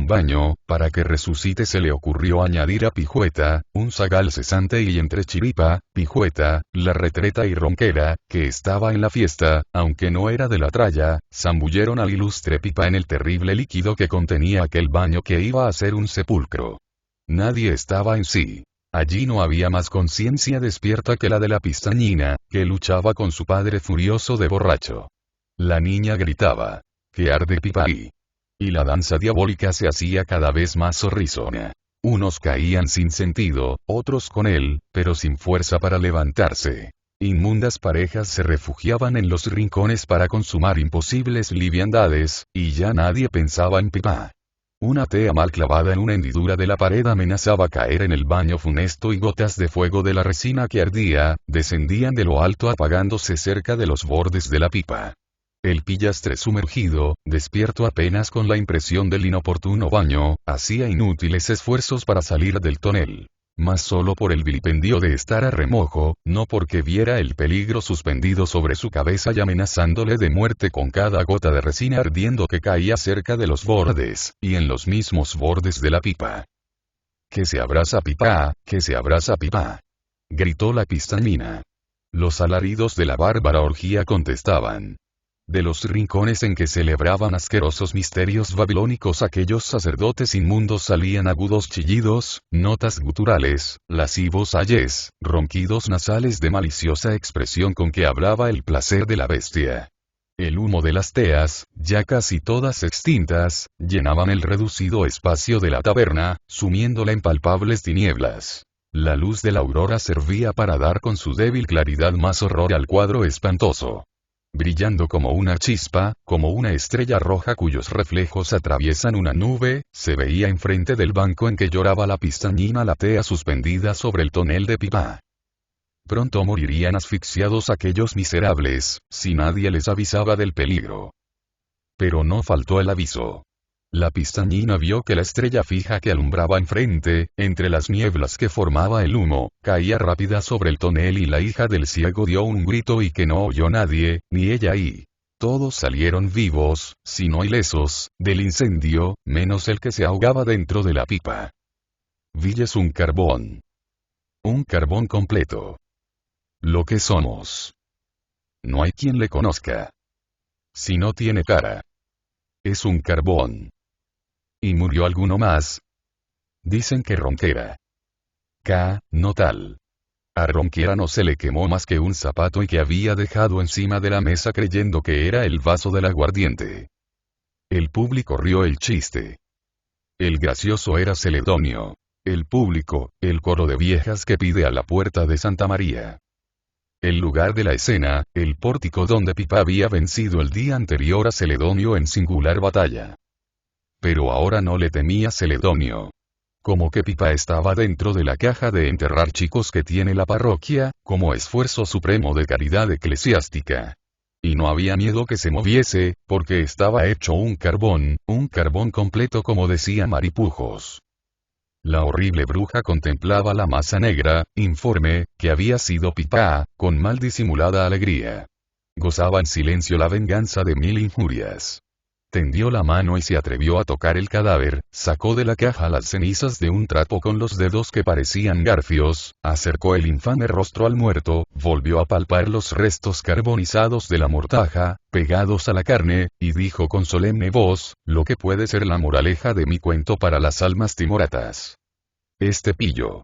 baño, para que resucite, se le ocurrió añadir a Pijueta, un zagal cesante, y entre Chiripa, Pijueta, la retreta y Ronquera, que estaba en la fiesta, aunque no era de la tralla, zambulleron al ilustre Pipá en el terrible líquido que contenía aquel baño que iba a ser un sepulcro. Nadie estaba en sí. Allí no había más conciencia despierta que la de la pistañina, que luchaba con su padre furioso de borracho. La niña gritaba: que arde Pipá. Y la danza diabólica se hacía cada vez más horrizona. Unos caían sin sentido, otros con él, pero sin fuerza para levantarse. Inmundas parejas se refugiaban en los rincones para consumar imposibles liviandades, y ya nadie pensaba en Pipá. Una tea mal clavada en una hendidura de la pared amenazaba caer en el baño funesto y gotas de fuego de la resina que ardía, descendían de lo alto apagándose cerca de los bordes de la pipa. El pillastre sumergido, despierto apenas con la impresión del inoportuno baño, hacía inútiles esfuerzos para salir del tonel. Mas solo por el vilipendio de estar a remojo, no porque viera el peligro suspendido sobre su cabeza y amenazándole de muerte con cada gota de resina ardiendo que caía cerca de los bordes, y en los mismos bordes de la pipa. «Que se abraza Pipá, que se abraza Pipá», gritó la pistañina. Los alaridos de la bárbara orgía contestaban. De los rincones en que celebraban asquerosos misterios babilónicos aquellos sacerdotes inmundos salían agudos chillidos, notas guturales, lascivos ayes, ronquidos nasales de maliciosa expresión con que hablaba el placer de la bestia. El humo de las teas, ya casi todas extintas, llenaban el reducido espacio de la taberna, sumiéndola en palpables tinieblas. La luz de la aurora servía para dar con su débil claridad más horror al cuadro espantoso. Brillando como una chispa, como una estrella roja cuyos reflejos atraviesan una nube, se veía enfrente del banco en que lloraba la pistañina la tea suspendida sobre el tonel de Pipá. Pronto morirían asfixiados aquellos miserables, si nadie les avisaba del peligro. Pero no faltó el aviso. La pistañina vio que la estrella fija que alumbraba enfrente, entre las nieblas que formaba el humo, caía rápida sobre el tonel y la hija del ciego dio un grito y que no oyó nadie, ni ella y todos salieron vivos, si no ilesos, del incendio, menos el que se ahogaba dentro de la pipa. Villes un carbón. Un carbón completo. Lo que somos. No hay quien le conozca. Si no tiene cara. Es un carbón. ¿Y murió alguno más? Dicen que Ronquera. No tal. A Ronquera no se le quemó más que un zapato y que había dejado encima de la mesa creyendo que era el vaso del aguardiente. El público rió el chiste. El gracioso era Celedonio. El público, el coro de viejas que pide a la puerta de Santa María. El lugar de la escena, el pórtico donde Pipa había vencido el día anterior a Celedonio en singular batalla. Pero ahora no le temía Celedonio. Como que Pipa estaba dentro de la caja de enterrar chicos que tiene la parroquia, como esfuerzo supremo de caridad eclesiástica. Y no había miedo que se moviese, porque estaba hecho un carbón completo como decía Maripujos. La horrible bruja contemplaba la masa negra, informe, que había sido Pipa, con mal disimulada alegría. Gozaba en silencio la venganza de 1000 injurias. Tendió la mano y se atrevió a tocar el cadáver, sacó de la caja las cenizas de un trapo con los dedos que parecían garfios, acercó el infame rostro al muerto, volvió a palpar los restos carbonizados de la mortaja, pegados a la carne, y dijo con solemne voz, lo que puede ser la moraleja de mi cuento para las almas timoratas. Este pillo.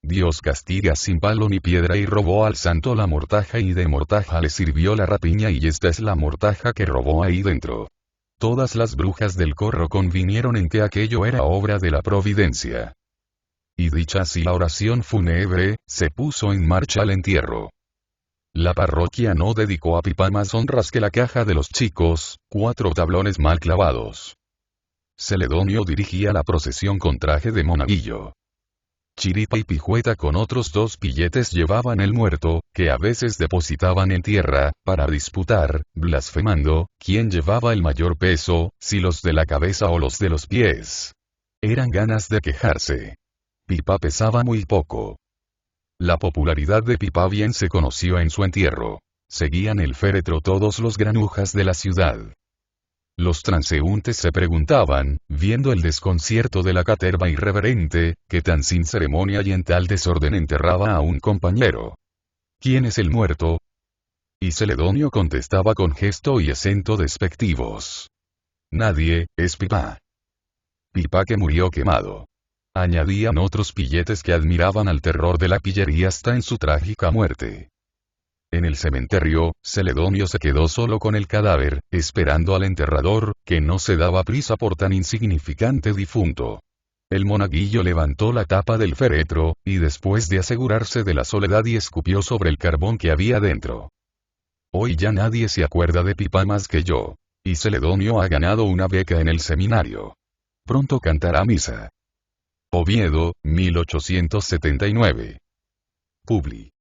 Dios castiga sin palo ni piedra y robó al santo la mortaja y de mortaja le sirvió la rapiña y esta es la mortaja que robó ahí dentro. Todas las brujas del corro convinieron en que aquello era obra de la providencia. Y dicha así la oración fúnebre, se puso en marcha el entierro. La parroquia no dedicó a Pipa más honras que la caja de los chicos, 4 tablones mal clavados. Celedonio dirigía la procesión con traje de monaguillo. Chiripa y Pijueta con otros 2 pilletes llevaban el muerto, que a veces depositaban en tierra, para disputar, blasfemando, quién llevaba el mayor peso, si los de la cabeza o los de los pies. Eran ganas de quejarse. Pipa pesaba muy poco. La popularidad de Pipa bien se conoció en su entierro. Seguían el féretro todos los granujas de la ciudad. Los transeúntes se preguntaban, viendo el desconcierto de la caterva irreverente, que tan sin ceremonia y en tal desorden enterraba a un compañero. ¿Quién es el muerto? Y Celedonio contestaba con gesto y acento despectivos. Nadie, es Pipa. Pipa que murió quemado. Añadían otros pilletes que admiraban al terror de la pillería hasta en su trágica muerte. En el cementerio, Celedonio se quedó solo con el cadáver, esperando al enterrador, que no se daba prisa por tan insignificante difunto. El monaguillo levantó la tapa del féretro, y después de asegurarse de la soledad y escupió sobre el carbón que había dentro. Hoy ya nadie se acuerda de Pipa más que yo. Y Celedonio ha ganado una beca en el seminario. Pronto cantará misa. Oviedo, 1879. Publi.